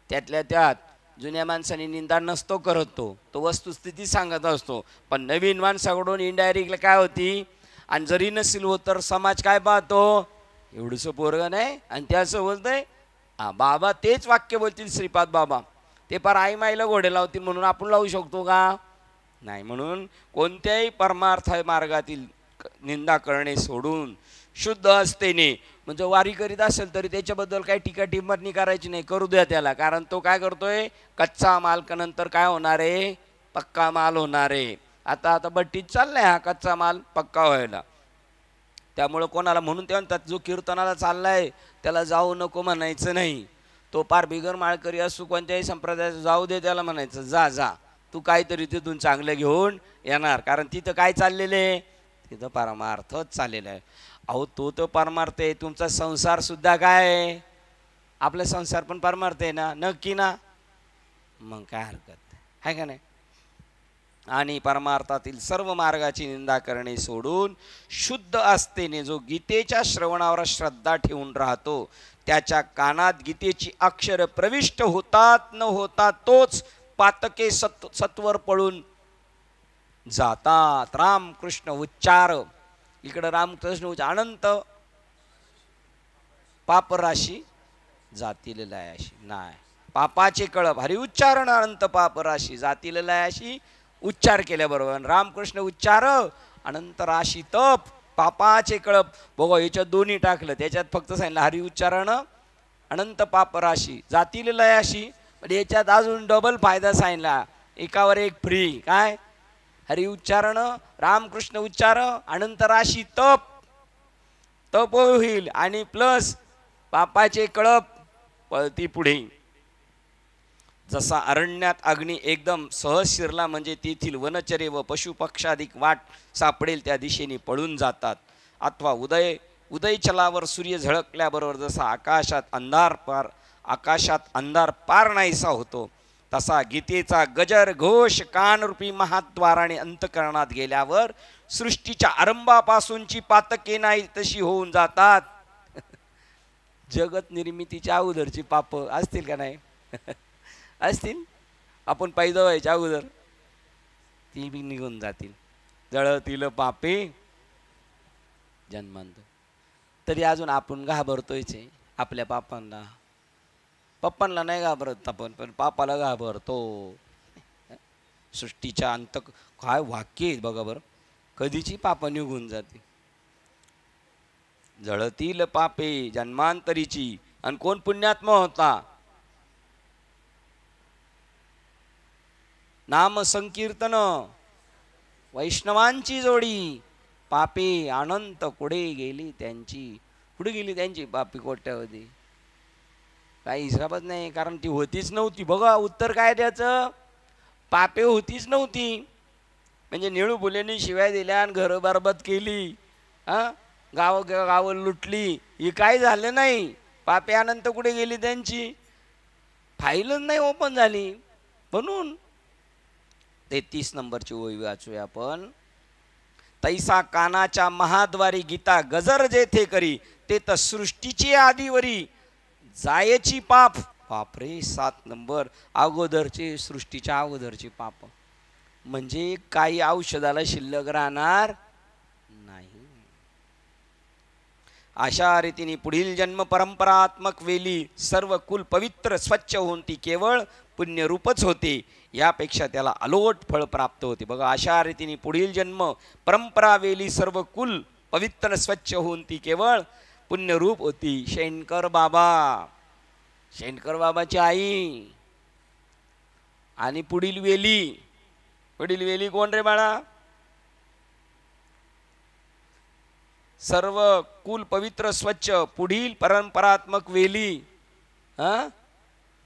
त्यातल्या त्यात जुन्या माणसाने निंदा नसतो करत, तो वस्तुस्थिती सांगत असतो. पण नवीन माणसाकडून इनडायरेक्टली काय होती, आणि जरी नसेल होत तर समाज काय पाहतो, एवढंसं पोरगं नाही आणि त्याचं बोलतंय. बाबा तेच वाक्य बोलतील श्रीपाद बाबा, ते पार आई माईला घोडे लावतील म्हणून आपण लावू शकतो का, नाही. म्हणून कोणत्याही परमार्थ मार्गातील निंदा करणे सोडून शुद्ध असतेने, म्हणजे वारी करीत असेल तरी त्याच्याबद्दल काही टीका टिप्पणी करायची नाही, करू द्या त्याला. कारण तो काय करतोय, कच्चा माल का नंतर काय होणार आहे, पक्का माल होणार आहे. आता बट्टीत चाललाय हा कच्चा माल पक्का व्हायला. त्यामुळं कोणाला, म्हणून ते म्हणतात जो कीर्तनाला चाललाय त्याला जाऊ नको म्हणायचं नाही. तो पार बिगर माळकरी असू कोणत्याही संप्रदायाचं, जाऊ दे त्याला म्हणायचं, जा जा तू काहीतरी तिथून चांगलं घेऊन येणार. कारण तिथं काय चाललेलं आहे, तिथं परमार्थच चाललेलं आहे. अहो तो तर परमार्थ आहे, तुमचा संसार सुद्धा काय आहे, आपला संसार पण परमार्थ आहे ना, नक्की ना, मग काय हरकत आहे का नाही. आणि परमार्थातील सर्व मार्गाची निंदा करणे सोडून शुद्ध असतेने जो गीतेच्या श्रवणावर श्रद्धा ठेवून राहतो, त्याच्या कानात गीतेची अक्षर प्रविष्ट होतात न होता तोच पातके सत्वर पळून जातात. रामकृष्ण उच्चार, इकडं रामकृष्ण अनंत पापराशी जातील लयाशी, नाही पापाचे कळप हरी उच्चारण अनंत पापराशी जातील लयाशी उच्चार केल्याबरोबर रामकृष्ण उच्चार अनंत राशी तप पापाचे कळप. बघा याच्यात दोन्ही टाकलं, त्याच्यात फक्त सांगितलं हरी उच्चारण अनंत पापराशी जातील लयाशी, पण याच्यात अजून डबल फायदा सांगितला, एकावर एक फ्री. काय, हरी उच्चारण रामकृष्ण उच्चार अनंत राशी तप होईल, आणि प्लस पापाचे कळप पळती पुढे. जसा अरण्यात अग्नी एकदम सहज शिरला म्हणजे तेथील वनचरे व पशुपक्षाधिक वाट सापडेल त्या दिशेने पळून जातात. अथवा उदयचलावर सूर्य झळकल्याबरोबर जसा आकाशात अंधार पार नाहीसा होतो, तसा गीतेचा गजर घोष कानरूपी महाद्वाराने अंतकरणात गेल्यावर सृष्टीच्या आरंभापासूनची पातके नाही तशी होऊन जातात. जगत निर्मितीच्या अगोदरची पाप असतील का नाही, असतील. आपण पैदा व्हायच्या अगोदर ती बी निघून जातील. जळतील पापे जन्मांत. तरी अजून आपण घाबरतोयच आपल्या पापांना. पप्पांना नाही घाबरत आपण, पण पापाला घाबरतो. सृष्टीच्या अंत काय वाक्य आहेत बघा बरं, कधीची पापा निघून जाते. जळतील पापे जन्मांतरीची. आणि कोण पुण्यात्मा होता, नाम संकीर्तन वैष्णवांची जोडी. पापे अनंत कुठे गेली त्यांची पापी कोट्यावधी, काही हिसाबच नाही. कारण ती होतीच नव्हती. बघा उत्तर काय त्याचं, पापे होतीच नव्हती. म्हणजे निळू फुलेंनी शिवाय दिल्या आणि घरं बरबाद केली, गाव लुटली, ही काय झालं नाही. पापे अनंत कुठे गेली त्यांची, फाईलच नाही ओपन झाली. म्हणून 33 नंबरची ओळी वाचूया आपण. तैसा कानाच्या महाद्वारी गीता गजर जेथे करी, ते तर सृष्टीची आदिवरी जायची पाप. बापरे, 7 नंबर अगोदरचे, सृष्टीच्या अगोदरचे पाप. म्हणजे काही औषधाला शिल्लक राहणार नाही. अशा रीतीने पुढील जन्म परंपरात्मक वेली सर्व कुल पवित्र स्वच्छ होऊन ती केवळ पुण्यरूपच होते. यापेक्षा त्याला अलोट फळ प्राप्त होते. बघा, अशा रीतीने पुढील जन्म परंपरा वेली सर्व कुल पवित्र स्वच्छ होऊन ती केवळ पुण्यरूप होती. शेणकर बाबाची आई. आणि पुढील वेली कोण रे बाळा, सर्व कुल पवित्र स्वच्छ. पुढील परंपरात्मक वेली हा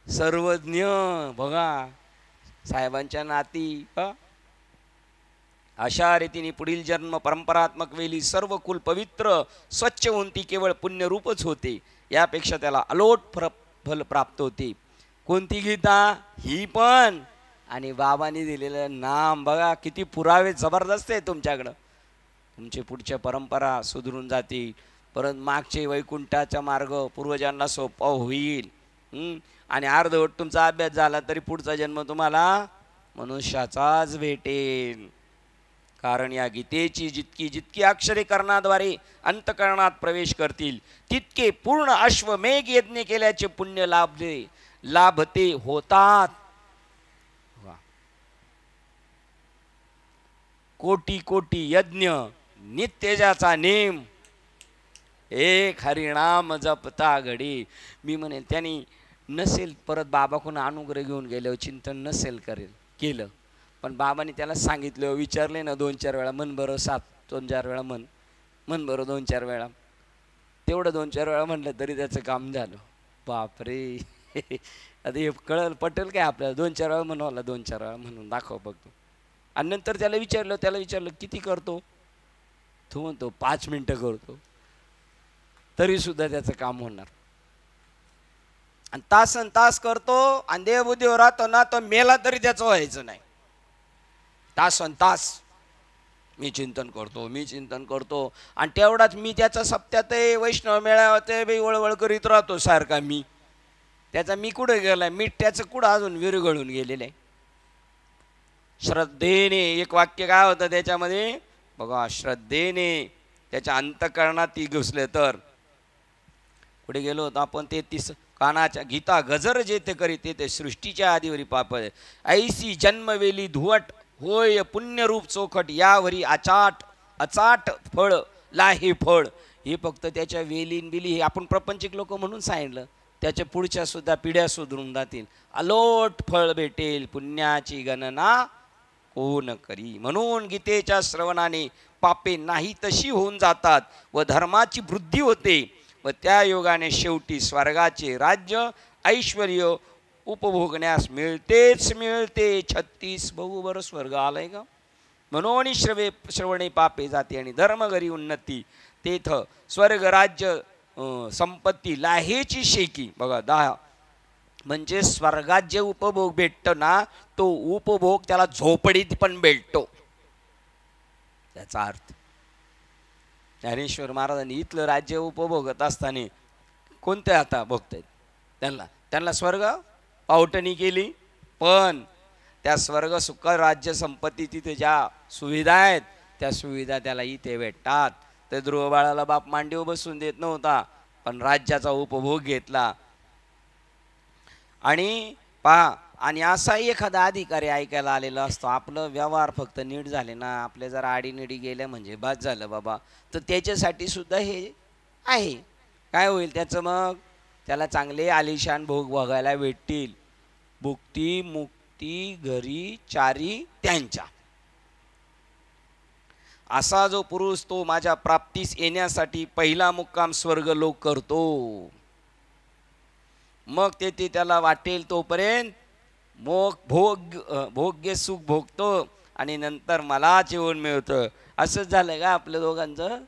सर्वज्ञ बघा साहेबांच्या नाती. अशा रीतीने पुढील जन्म परंपरात्मक वेली सर्व कुल पवित्र स्वच्छ होऊन ती केवळ पुण्यरूपच होते. यापेक्षा त्याला अलोट फल प्राप्त होते. कोणती गीता ही पण आणि बाबांनी दिलेलं नाम बघा किती पुरावे जबरदस्त आहे तुमच्याकडं. तुमचे पुढच्या परंपरा सुधरून जातील. परत मागचे वैकुंठाचा मार्ग पूर्वजांना सोपा होईल. आणि अर्धवट तुमचा अभ्यास झाला तरी पुढचा जन्म तुम्हाला मनुष्याचाच भेटेल. कारण या गीतेची जितकी जितकी अक्षरे कर्णाद्वारे अंतकरणात प्रवेश करतील तितके पूर्ण अश्वमेघ यज्ञ केल्याचे पुण्य लाभते होतात. कोटी कोटी यज्ञ नित्यजाचा नेम एक हरिनाम जपता घडी. मी म्हणेन त्यांनी नसेल परत बाबाकडून अनुग्रह घेऊन गेल्यावर चिंतन नसेल केलं पण बाबांनी त्याला सांगितलं विचारले ना 2-4 वेळा मन बरं 2-4 वेळा मन बरं 2-4 वेळा तेवढं 2-4 वेळा म्हटलं तरी त्याचं काम झालं. बापरे आता हे पटेल काय आपल्याला 2-4 वेळा म्हणवाला 2-4 वेळा म्हणून दाखव बघतो. आणि नंतर त्याला विचारलं किती करतो. तो म्हणतो 5 मिनिटं करतो. तरी सुद्धा त्याचं काम होणार. आणि तासन तास करतो आणि देहबुद्धीवर राहतो ना तो मेला तरी त्याचं व्हायचं नाही. तासन तास मी चिंतन करतो आणि तेवढाच मी त्याचा सप्त्यात वैष्णव मेळाव्यात वळवळ करीत राहतो सारखा. मी त्याचा मी कुठे गेलाय मीठ त्याचं कुठं अजून विरघळून गेलेलं आहे. श्रद्धेने एक वाक्य काय होतं त्याच्यामध्ये बघा श्रद्धेने त्याच्या अंतकरणात ती घुसले तर पुढे गेलो होतो आपण 33 कानाच्या गीता गजर जेथे करी ते सृष्टीच्या आधीवरी पाप ऐसी जन्मवेली धुवट होय पुण्यरूप चोखट यावरी अचाट फळ लाहे फळ. हे फक्त त्याच्या वेलीन बिली हे आपण प्रपंचिक लोक म्हणून सांगितलं. त्याच्या पुढच्या सुद्धा पिढ्या सुधरून जातील. अलोट फळ भेटेल पुण्याची गणना कोण करी. म्हणून गीतेच्या श्रवणाने पापे नाही तशी होऊन जातात व धर्माची वृद्धी होते व त्या योगाने शेवटी स्वर्गाचे राज्य ऐश्वर्य उपभोगण्यास मिळते. 36 बहुबर स्वर्ग आलंय का. म्हणून श्रवणे पापे जाते आणि धर्मगरी उन्नती तेथ स्वर्ग राज्य संपत्ती लाहेची शेकी. बघा 10 म्हणजे स्वर्गात जे उपभोग भेटतो ना तो उपभोग त्याला झोपडीत पण भेटतो. त्याचा अर्थ ज्ञानेश्वर महाराजांनी इथलं राज्य उपभोगत असताना कोणते आता भोगतायत त्यांना स्वर्ग पावटणी केली. पण त्या स्वर्ग सुख राज्य संपत्ती तिथे ज्या सुविधा आहेत त्या सुविधा त्याला इथे भेटतात. ते ध्रुव बाळाला बाप मांडीवर बसून देत नव्हता पण राज्याचा उपभोग घेतला. आणि पहा आणि असा एखादा अधिकारी ऐकायला आलेला असतो आपलं व्यवहार फक्त नीट झाले ना आपले जरा आडीनिडी गेल्या म्हणजे बाद झालं बाबा तर त्याच्यासाठी सुद्धा हे आहे. काय होईल त्याचं मग त्याला चांगले आलिशान भोग बघायला भेटतील. भुक्ती मुक्ती घरी चारी त्यांच्या. असा जो पुरुष तो माझ्या प्राप्तीस येण्यासाठी पहिला मुक्काम स्वर्ग लोक करतो. मग ते त्याला वाटेल तोपर्यंत भोग्य सुख भोगतो आणि नंतर मला जेवण मिळतं. असंच झालं का आपल्या दोघांचं.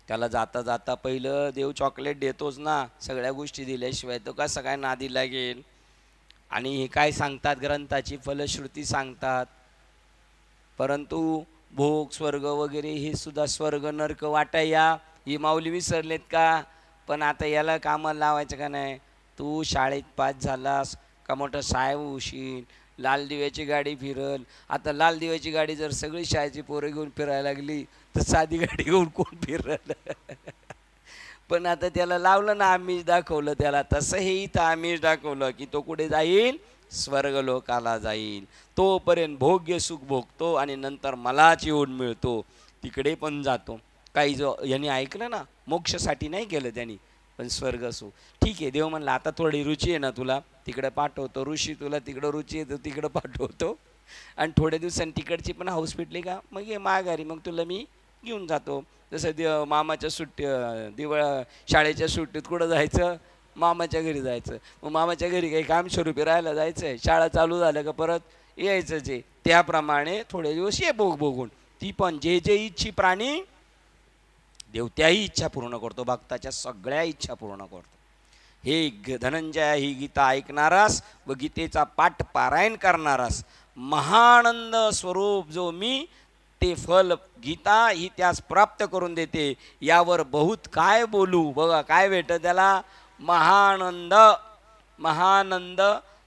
त्याला जाता जाता पहिलं देव चॉकलेट देतोच ना. सगळ्या गोष्टी दिल्याशिवाय तो कसा काय नादी लागेल. आणि हे काय सांगतात ग्रंथाची फलश्रुती सांगतात. परंतु भोग स्वर्ग वगैरे हे सुद्धा स्वर्ग नरक वाटाया ही माऊली विसरलेत का. पण आता याला कामाला लावायचं का नाही. तू शाळेत पास झालास का मोठं साहेब होशील लाल दिव्याची गाडी फिरल. आता लाल दिव्याची गाडी जर सगळी शाळेची पोरं घेऊन फिरायला लागली तर साधी गाडी घेऊन कोण फिरल. पण आता त्याला लावलं ना आमिष दाखवलं त्याला तसं हे इथं आमिष दाखवलं की तो कुठे जाईल स्वर्ग लोकाला जाईल. तोपर्यंत भोग्य सुख भोगतो आणि नंतर मलाच येऊन मिळतो तिकडे पण जातो. काही जो यांनी ऐकलं ना मोक्षासाठी नाही केलं त्यांनी पण स्वर्ग असो ठीक आहे. देव म्हणला आता थोडी रुची आहे ना तुला तिकडे पाठवतो. ऋषी तुला तिकडं रुची आहे तर तिकडं पाठवतो आणि थोड्या दिवसांनी तिकडची पण हाऊस पेटली का मग ये माघारी मग तुला मी घेऊन जातो. जसं मामाच्या सुट्टी शाळेच्या सुट्टीत कुठं जायचं, मामाच्या घरी जायचं. मग मामाच्या घरी काही कामस्वरूपी राहायला जायचं, शाळा चालू झालं का परत यायचं. जे त्याप्रमाणे थोडे दिवस ये बघून ती पण जे जे इच्छी प्राणी देव त्याही इच्छा पूर्ण करतो, भक्ताच्या सगळ्या इच्छा पूर्ण करतो. हे धनंजया, ही गीता ऐकणारास व गीतेचा पाठ पारायण करणारास महानंद स्वरूप जो मी, ते फल गीता ही त्यास प्राप्त करून देते. यावर बहुत काय बोलू. बघा काय भेटत त्याला, महानंद. महानंद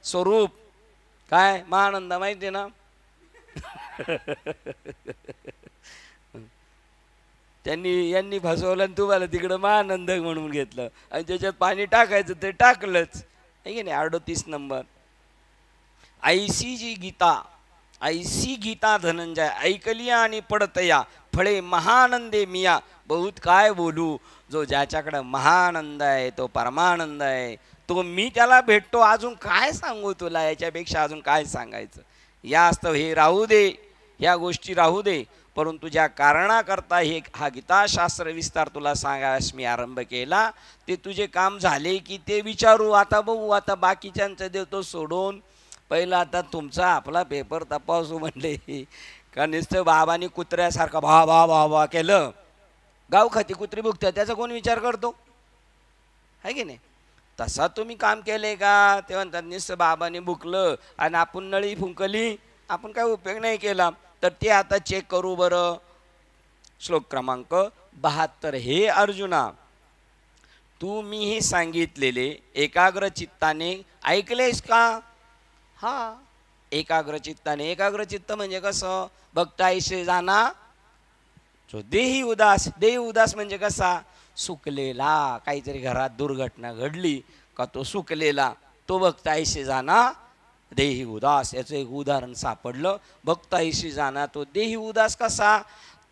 स्वरूप काय, महानंद माहिती ना यांनी फसवलं आणि तुम्हाला तिकडं महानंद म्हणून घेतलं आणि त्याच्यात पाणी टाकायचं ते टाकलंच आहे की नाही. 38 नंबर. ऐसी जी गीता, ऐसी गीता धनंजय ऐकली आणि पडतया फळे महानंदे मिया. बहुत काय बोलू. जो ज्याच्याकडं महानंद आहे, तो परमानंद आहे, तो मी त्याला भेटतो. अजून काय सांगू तुला, याच्यापेक्षा अजून काय सांगायचं. या असतं हे राहू दे, ह्या गोष्टी राहू दे, परंतु ज्या कारणाकरता हा गीताशास्त्र विस्तार तुला सांगायस मी आरंभ केला, ते तुझे काम झाले की ते विचारू. आता बघू, आता बाकीच्यांचं देतो सोडून, पहिला आता तुमचा आपला पेपर तपासू म्हणले का. नुसतं बाबांनी कुत्र्यासारखं भा भा भा भा केलं, गाव खाती कुत्री भुकत्या, त्याचा कोण विचार करतो आहे की नाही. तसा तुम्ही काम केले का. ते म्हणतात नुसतं बाबांनी भुकलं आणि आपण नळी फुंकली, आपण काय उपयोग नाही केला. तर ते आता चेक करू बरं. श्लोक क्रमांक 72. हे अर्जुना, तू मी हे सांगितलेले एकाग्र चित्ताने ऐकलेस का. हा, एकाग्र चित्ताने. एकाग्र चित्त म्हणजे कसं, भक्ताईशी जाना जो देही उदास. देही उदास म्हणजे कसा, सुकलेला. काहीतरी घरात दुर्घटना घडली का तो सुकलेला, तो भक्ताईशी जाना देही उदास. याचं एक उदाहरण सापडलं. भक्ताईशी जाना तो देही उदास कसा,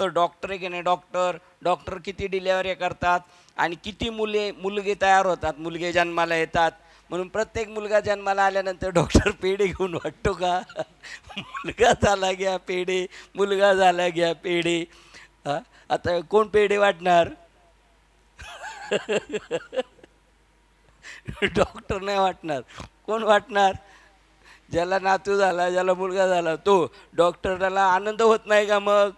तर डॉक्टर आहे की नाही, डॉक्टर किती डिलेवरी करतात आणि किती मुलगे तयार होतात, मुलगे जन्माला येतात. म्हणून प्रत्येक मुलगा जन्माला आल्यानंतर डॉक्टर पेढे घेऊन वाटतो का. मुलगा झाला घ्या पेढे, मुलगा झाला घ्या पेढे. आता कोण पेढे वाटणार. डॉक्टर नाही वाटणार, कोण वाटणार. ज्याला नातू झाला, ज्याला मुलगा झाला, तो डॉक्टरला आनंद होत नाही का. मग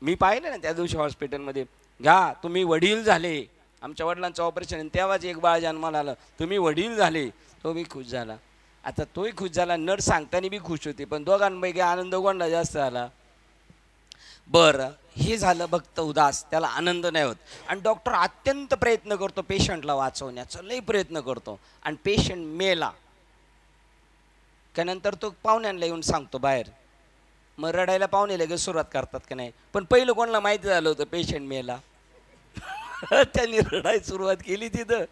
मी पाहिलं ना त्या दिवशी हॉस्पिटलमध्ये, घ्या तुम्ही वडील झाले, आमच्या वडिलांचं ऑपरेशन, तेव्हाच एक बाळ जन्माला आलं, तुम्ही वडील झाले. तो बी खुश झाला. आता तोही खुश झाला, नर्स सांगताना बी खुश होती, पण दोघांपैकी आनंद कोणाला जास्त झाला. बरं, हे झालं भक्त उदास, त्याला आनंद नाही होत. आणि डॉक्टर अत्यंत प्रयत्न करतो पेशंटला वाचवण्याचा, लई प्रयत्न करतो. आणि पेशंट मेला त्यानंतर तो पाहुण्यांना येऊन सांगतो बाहेर. मग रडायला पाहुणे लगेच सुरुवात करतात का नाही. पण पहिलं कोणाला माहिती झालं होतं पेशंट मेला. त्यांनी रडायला सुरुवात केली तिथं.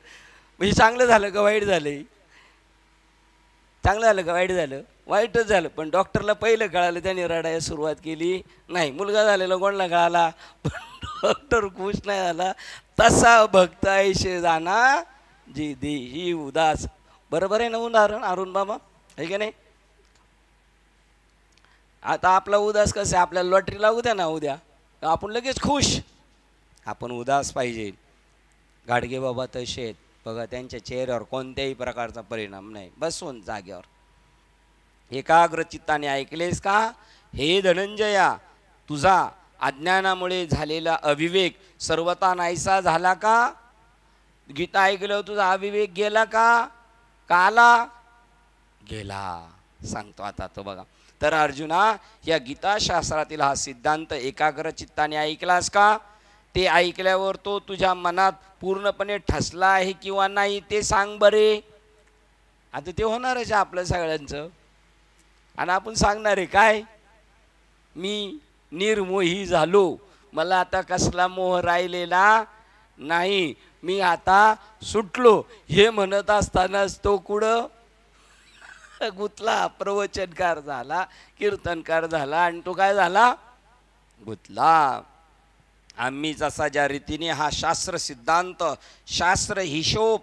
म्हणजे चांगलं झालं का वाईट झालं. चांगलं झालं का वाईट झालं. वाईटच झालं. पण डॉक्टरला पहिलं कळालं, त्याने रडायला सुरुवात केली नाही. मुलगा झालेला कोणाला कळाला, पण डॉक्टर खुश नाही झाला. तसा भक्त ऐशे जाना जी देही उदास. बरोबर आहे ना उदाहरण अरुण बाबा, आहे का नाही. आता आपला उदास कसं आहे, आपल्याला लॉटरी लागू द्या ना उद्या, आपण लगेच खुश. आपण उदास पाहिजे. गाडगे बाबा तसे आहेत बघा, त्यांच्या चेहऱ्यावर कोणत्याही प्रकारचा परिणाम नाही, बसून जागेवर. एकाग्र चित्ताने ऐकलेस का. हे धनंजया, तुझा अज्ञानामुळे झालेला अविवेक सर्वता नाहीसा झाला का. गीता ऐकल्यावर तुझा अविवेक गेला का. काला गेला सांगतो आता तो बघा. तर अर्जुना, या गीताशास्त्रातील हा सिद्धांत एकाग्र चित्ताने ऐकलास का. ते ऐकल्यावर तो तुझ्या मनात पूर्णपणे ठसला आहे किंवा नाही ते सांग बरे. आता ते होणारच आपलं सगळ्यांचं. आणि आपण सांगणार आहे काय, मी निर्मोही झालो, मला आता कसला मोह राहिलेला नाही, मी आता सुटलो. हे म्हणत असतानाच तो कुठं गुतला. प्रवचनकार झाला, कीर्तनकार झाला, आणि तो काय झाला, गुतला. आम्ही जसा ज्या रीतीने हा शास्त्र सिद्धांत, शास्त्र हिशोब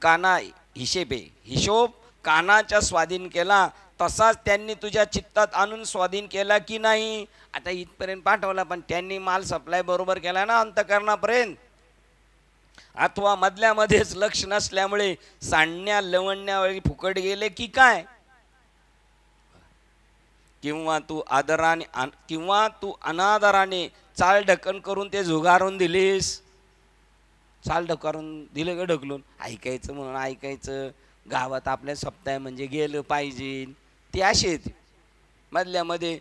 काना हिशेबे हिशोब कानाच्या स्वाधीन केला, तसाच त्यांनी तुझ्या चित्तात आणून स्वाधीन केला की नाही? आता इथपर्यंत पाठवला, पण त्यांनी माल सप्लाय बरोबर केला ना अंतःकरणापर्यंत? अथवा मधल्यामध्येच लक्ष नसल्यामुळे सांडण्या लवण्यावेळी फुकट गेले की काय? किंवा तू अनादराने चाल ढकन करून ते झुगारून दिलीस? चाल ढकरून दिलं ग ढकलून, ऐकायचं म्हणून ऐकायचं, गावात आपल्या सप्ताह म्हणजे गेलं पाहिजे, ते असे आहेत. मधल्यामध्ये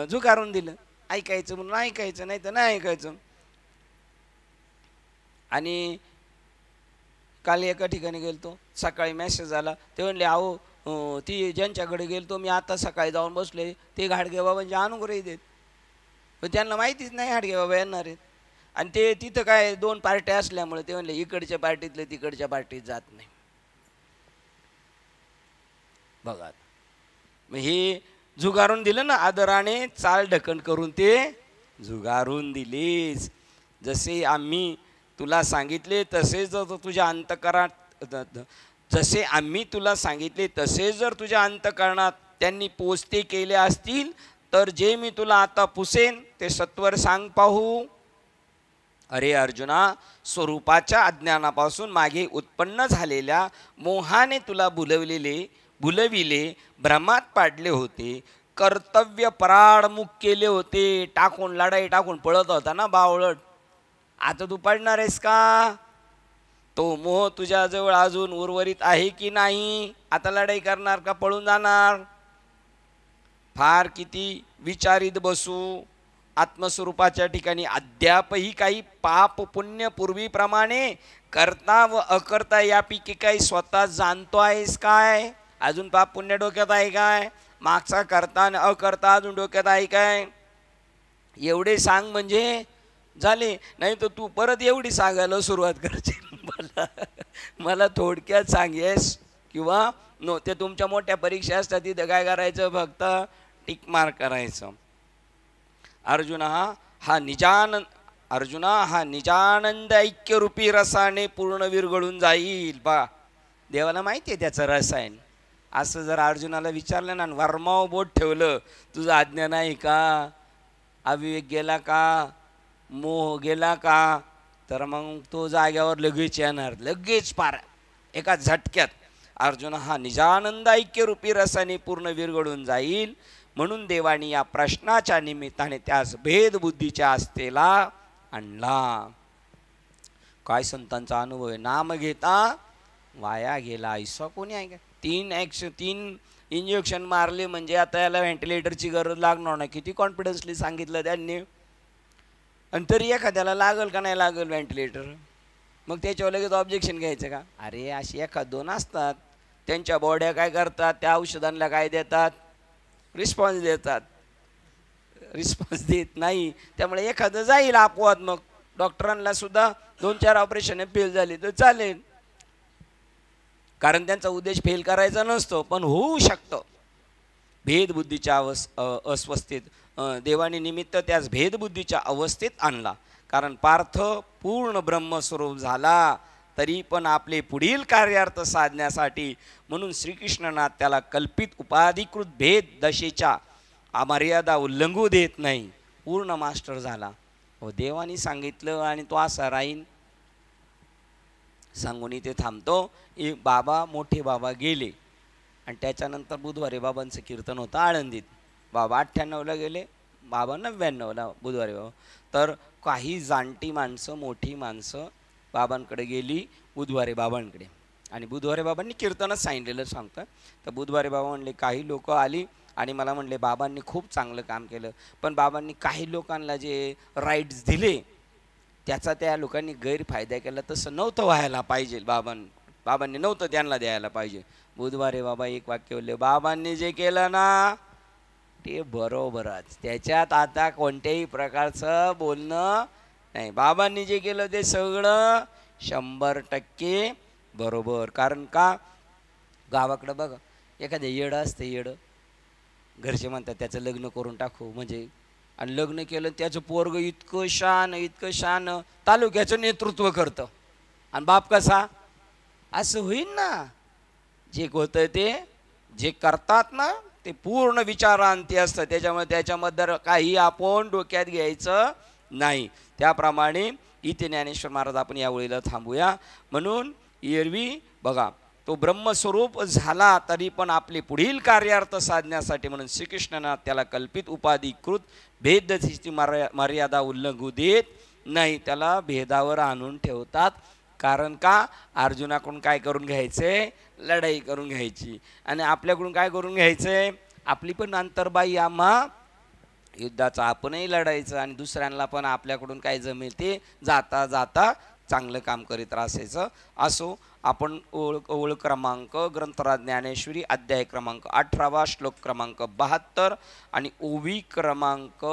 झुगारून दिलं, ऐकायचं म्हणून ऐकायचं, नाही तर नाही ऐकायचं. आणि काल एका ठिकाणी गेलतो, सकाळी मेसेज आला, ते म्हणले अहो ती ज्यांच्याकडे गेलतो मी आता सकाळी जाऊन बसले, ते घाडगे बाबांचे अनुग्रही देत, पण त्यांना माहितीच नाही घाडगे बाबा येणार आहेत. आणि ते तिथं काय 2 पार्ट्या असल्यामुळे ते म्हणले इकडच्या पार्टीतले तिकडच्या पार्टीत जात नाही. बघा, मग हे झुगारून दिलं ना, आदराने चाल ढकन करून ते झुगारून दिलीस. जसे आम्ही तुला सांगितले तसे जर तुझ्या अंतःकरणात जर तुझ्या अंतःकरणात त्यांनी पोचते केले असतील, तर जे मी तुला आता पुसेन ते सत्वर सांग पाहू. अरे अर्जुना, स्वरूपाच्या अज्ञानापासून मागे उत्पन्न झालेल्या मोहाने तुला भुलविले, भ्रमात पाडले होते, कर्तव्य पराडमुख केले होते, लढाई टाकून पळत होता ना बावळट. आता तू पडणार आहेस का? तो मोह तुझ्याजवळ अजून उर्वरित आहे की नाही? आता लढाई करणार का पळून जाणार? फार किती विचारित बसू, आत्मस्वरूपाच्या ठिकाणी अद्यापही काही पाप पुण्य पूर्वीप्रमाणे करता व अकर्ता यापैकी काही स्वतः जाणतो आहेस काय? अजून पाप पुण्य डोक्यात आहे काय? मागचा करता आणि अकर्ता अजून डोक्यात आहे काय? एवढे सांग म्हणजे झाले, नाही तर तू परत एवढी सांगायला सुरुवात करशील. मला थोडक्यात सांगेस किंवा नो, ते तुमच्या मोठ्या परीक्षा असतात तिथं काय करायचं, फक्त टिक मार्क करायचं. अर्जुना हा निजानंद ऐक्यरूपी रसाने पूर्ण विरघळून जाईल. बा, देवाला माहिती आहे त्याचं रसायन. असं जर अर्जुनाला विचारलं ना, वर्माव बोट ठेवलं, तुझं आज्ञा नाही का, अविवेक गेला का, मोह गेला का, तर मग तो जाग्यावर लगेच येणार, लगेच पार एका झटक्यात. अर्जुन हा निजानंद ऐक्यरूपी रसाने पूर्ण विरघळून जाईल. म्हणून देवानी या प्रश्नाच्या निमित्ताने त्यास भेदबुद्धीच्या अवस्थेला आणला. काय संतांचा अनुभव आहे, नाम घेता वाया गेला. ऐसा कोणी आहे का? 3 इंजेक्शन मारले म्हणजे आता याला व्हेंटिलेटरची गरज लागणार नाही. किती कॉन्फिडन्सली सांगितलं त्यांनी. आणि तरी एखाद्याला लागल का नाही लागल व्हेंटिलेटर, मग त्याच्यावर लगेच ऑब्जेक्शन घ्यायचं का? अरे अशी 1-2 असतात, त्यांच्या बॉड्या काय करतात, त्या औषधांना काय देतात, रिस्पॉन्स देतात. रिस्पॉन्स देत नाही, त्यामुळे एखादं जाईल अपवाद. मग डॉक्टरांना सुद्धा 2-4 ऑपरेशन फेल झाली तर चालेल, कारण त्यांचा उद्देश फेल करायचा नसतो, पण होऊ शकतं. भेदबुद्धीच्या अस्वस्थेत देवाने निमित्त त्यास भेदबुद्धीच्या अवस्थेत आणला. कारण पार्थ पूर्ण ब्रह्मस्वरूप झाला तरी पण आपले पुढील कार्यार्थ साधण्यासाठी म्हणून श्रीकृष्णनाथ त्याला कल्पित उपाधिकृत भेद दशेच्या मर्यादा उल्लंघू देत नाही. पूर्ण मास्टर झाला. हो, देवानी सांगितलं आणि तो असा राहीन सांगून इथे थांबतो. बाबा मोठे बाबा गेले आणि त्याच्यानंतर बुधवारी बाबांचं कीर्तन होतं आळंदीत. बाबा 98ला गेले, बाबा 99ला बुधवारी बाबा. तर काही जाणती माणसं, मोठी माणसं बाबांकडे गेली बुधवारी बाबांकडे, आणि बुधवारी बाबांनी कीर्तनच सांगितलेलं सांगतं. तर बुधवारी बाबा म्हणले, काही लोक आली आणि मला म्हणले बाबांनी खूप चांगलं काम केलं, पण बाबांनी काही लोकांना जे राईट्स दिले त्याचा त्या लोकांनी गैरफायदा केला, तसं नव्हतं व्हायला पाहिजे. बाबांनी नव्हतं त्यांना द्यायला पाहिजे. बुधवारी बाबा एक वाक्य बोलले, बाबांनी जे केलं ना ते बरोबरच, त्याच्यात आता कोणत्याही प्रकारचं बोलणं नाही. बाबांनी जे केलं ते सगळं 100% बरोबर. कारण का, गावाकडं बघा एखादं येडं असतं, येडं घरचे म्हणतात त्याचं लग्न करून टाकू म्हणजे, आणि लग्न केलं त्याचं पोरग इतकं शान तालुक्याचं नेतृत्व करतं, आणि बाप कसा, असं होईल ना. जे होतं ते जे करतात ना ते पूर्ण विचारांती असतं, त्याच्यामुळे त्याच्यामध्ये काही आपण डोक्यात घ्यायचं नाही. त्याप्रमाणे इथे ज्ञानेश्वर महाराज आपण या वेळेला थांबूया. म्हणून एरवी बघा तो ब्रह्मस्वरूप झाला तरी पण आपले पुढील कार्यार्थ साधण्यासाठी म्हणून श्रीकृष्णानं त्याला कल्पित उपाधीकृत भेदची मर्यादा उल्लंघू देत नाही, त्याला भेदावर आणून ठेवतात. कारण का अर्जुनाकडून काय करून घ्यायचे, लढाई करून घ्यायची, आणि आपल्याकडून काय करून घ्यायचे, आपली पण अंतर्बाई आम्हा युद्धाचं आपणही लढायचं आणि दुसऱ्यांना पण आपल्याकडून काय जमेल ते जाता जाता चांगलं काम करीत राहायचं. असो आपण ओळ क्रमांक ग्रंथराज ज्ञानेश्वरी अध्याय क्रमांक 18 श्लोक क्रमांक 72 आणि ओवी क्रमांक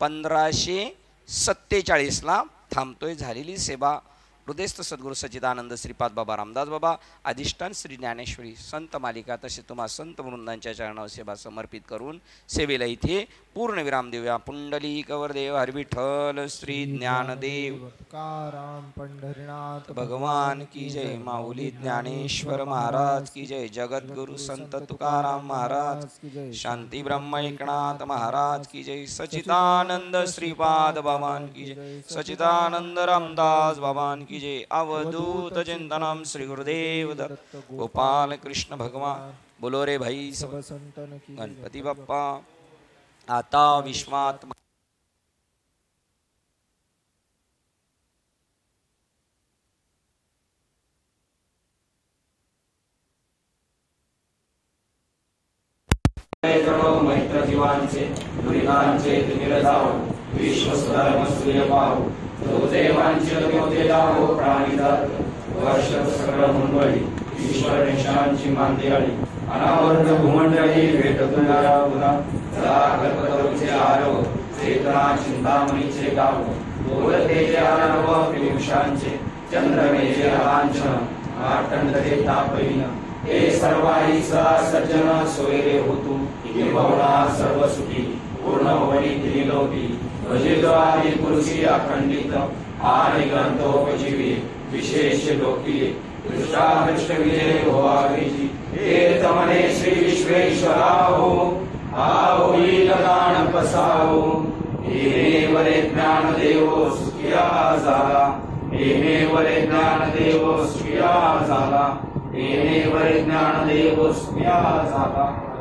1547 थांबतोय. झालेली सेवा हृदयस्थ सद्गुरू सच्चिदानंद श्रीपाद बाबा रामदास बाबा अधिष्ठान श्री ज्ञानेश्वरी संत मालिका तसे तुम्हा संत वृंदांच्या चरणावर सेवा समर्पित करून सेवेला इथे पूर्ण विराम देऊया. पुंडलीकवर देव हरी विठ्ठल श्री ज्ञानदेव तुकाराम पंढरीनाथ भगवान की जय. माऊली ज्ञानेश्वर महाराज की जय. जगद्गुरु संत तुकाराम महाराज की जय. शांती ब्रह्म एकनाथ महाराज की जय. सच्चिदानंद श्रीपाद बाबान की जय. सच्चिदानंद रामदास बाबान की जय. अवधूत चिंतनम श्री गुरुदेव दत्त गोपाल कृष्ण भगवान. बोलो रे भाई सब संतन की गणपती बाप्पा. आता विश्वात मैत्र जीवांचे दुरितांचे तुम्ही जाओ विश्वस्वधर्म सूर्य पाहो तो देवांचे देवते जाओ प्राणी जात वर्ष सगळं मुंबई ईश्वर निशांची मांदियाळी अनावर्त भूमंडळी भेट तुला गुना सदा कल्पतरूचे आरव चेतना चिंतामणीचे गाव बोलतेचे आरव पियुषांचे चंद्रमेचे लांछन मार्तंडे तापहीन हे सर्वाही सदा सज्जन सोयरे होतू किंबहुना सर्व सुखी पूर्ण वणी त्रिलोकी भजिद्वारी पुरुषी अखंडित आणि ग्रंथोपजीवी विशेष लोकी दृष्टादृष्ट विजय हो आगीची हे तमने श्री विश्वेश्वराहो आओ ही लगान पसाओ हे वरे ज्ञान देवो सुखिया झाला हे वरे ज्ञान देवो सुखिया झाला हे वरे ज्ञान देवो सुखिया झाला.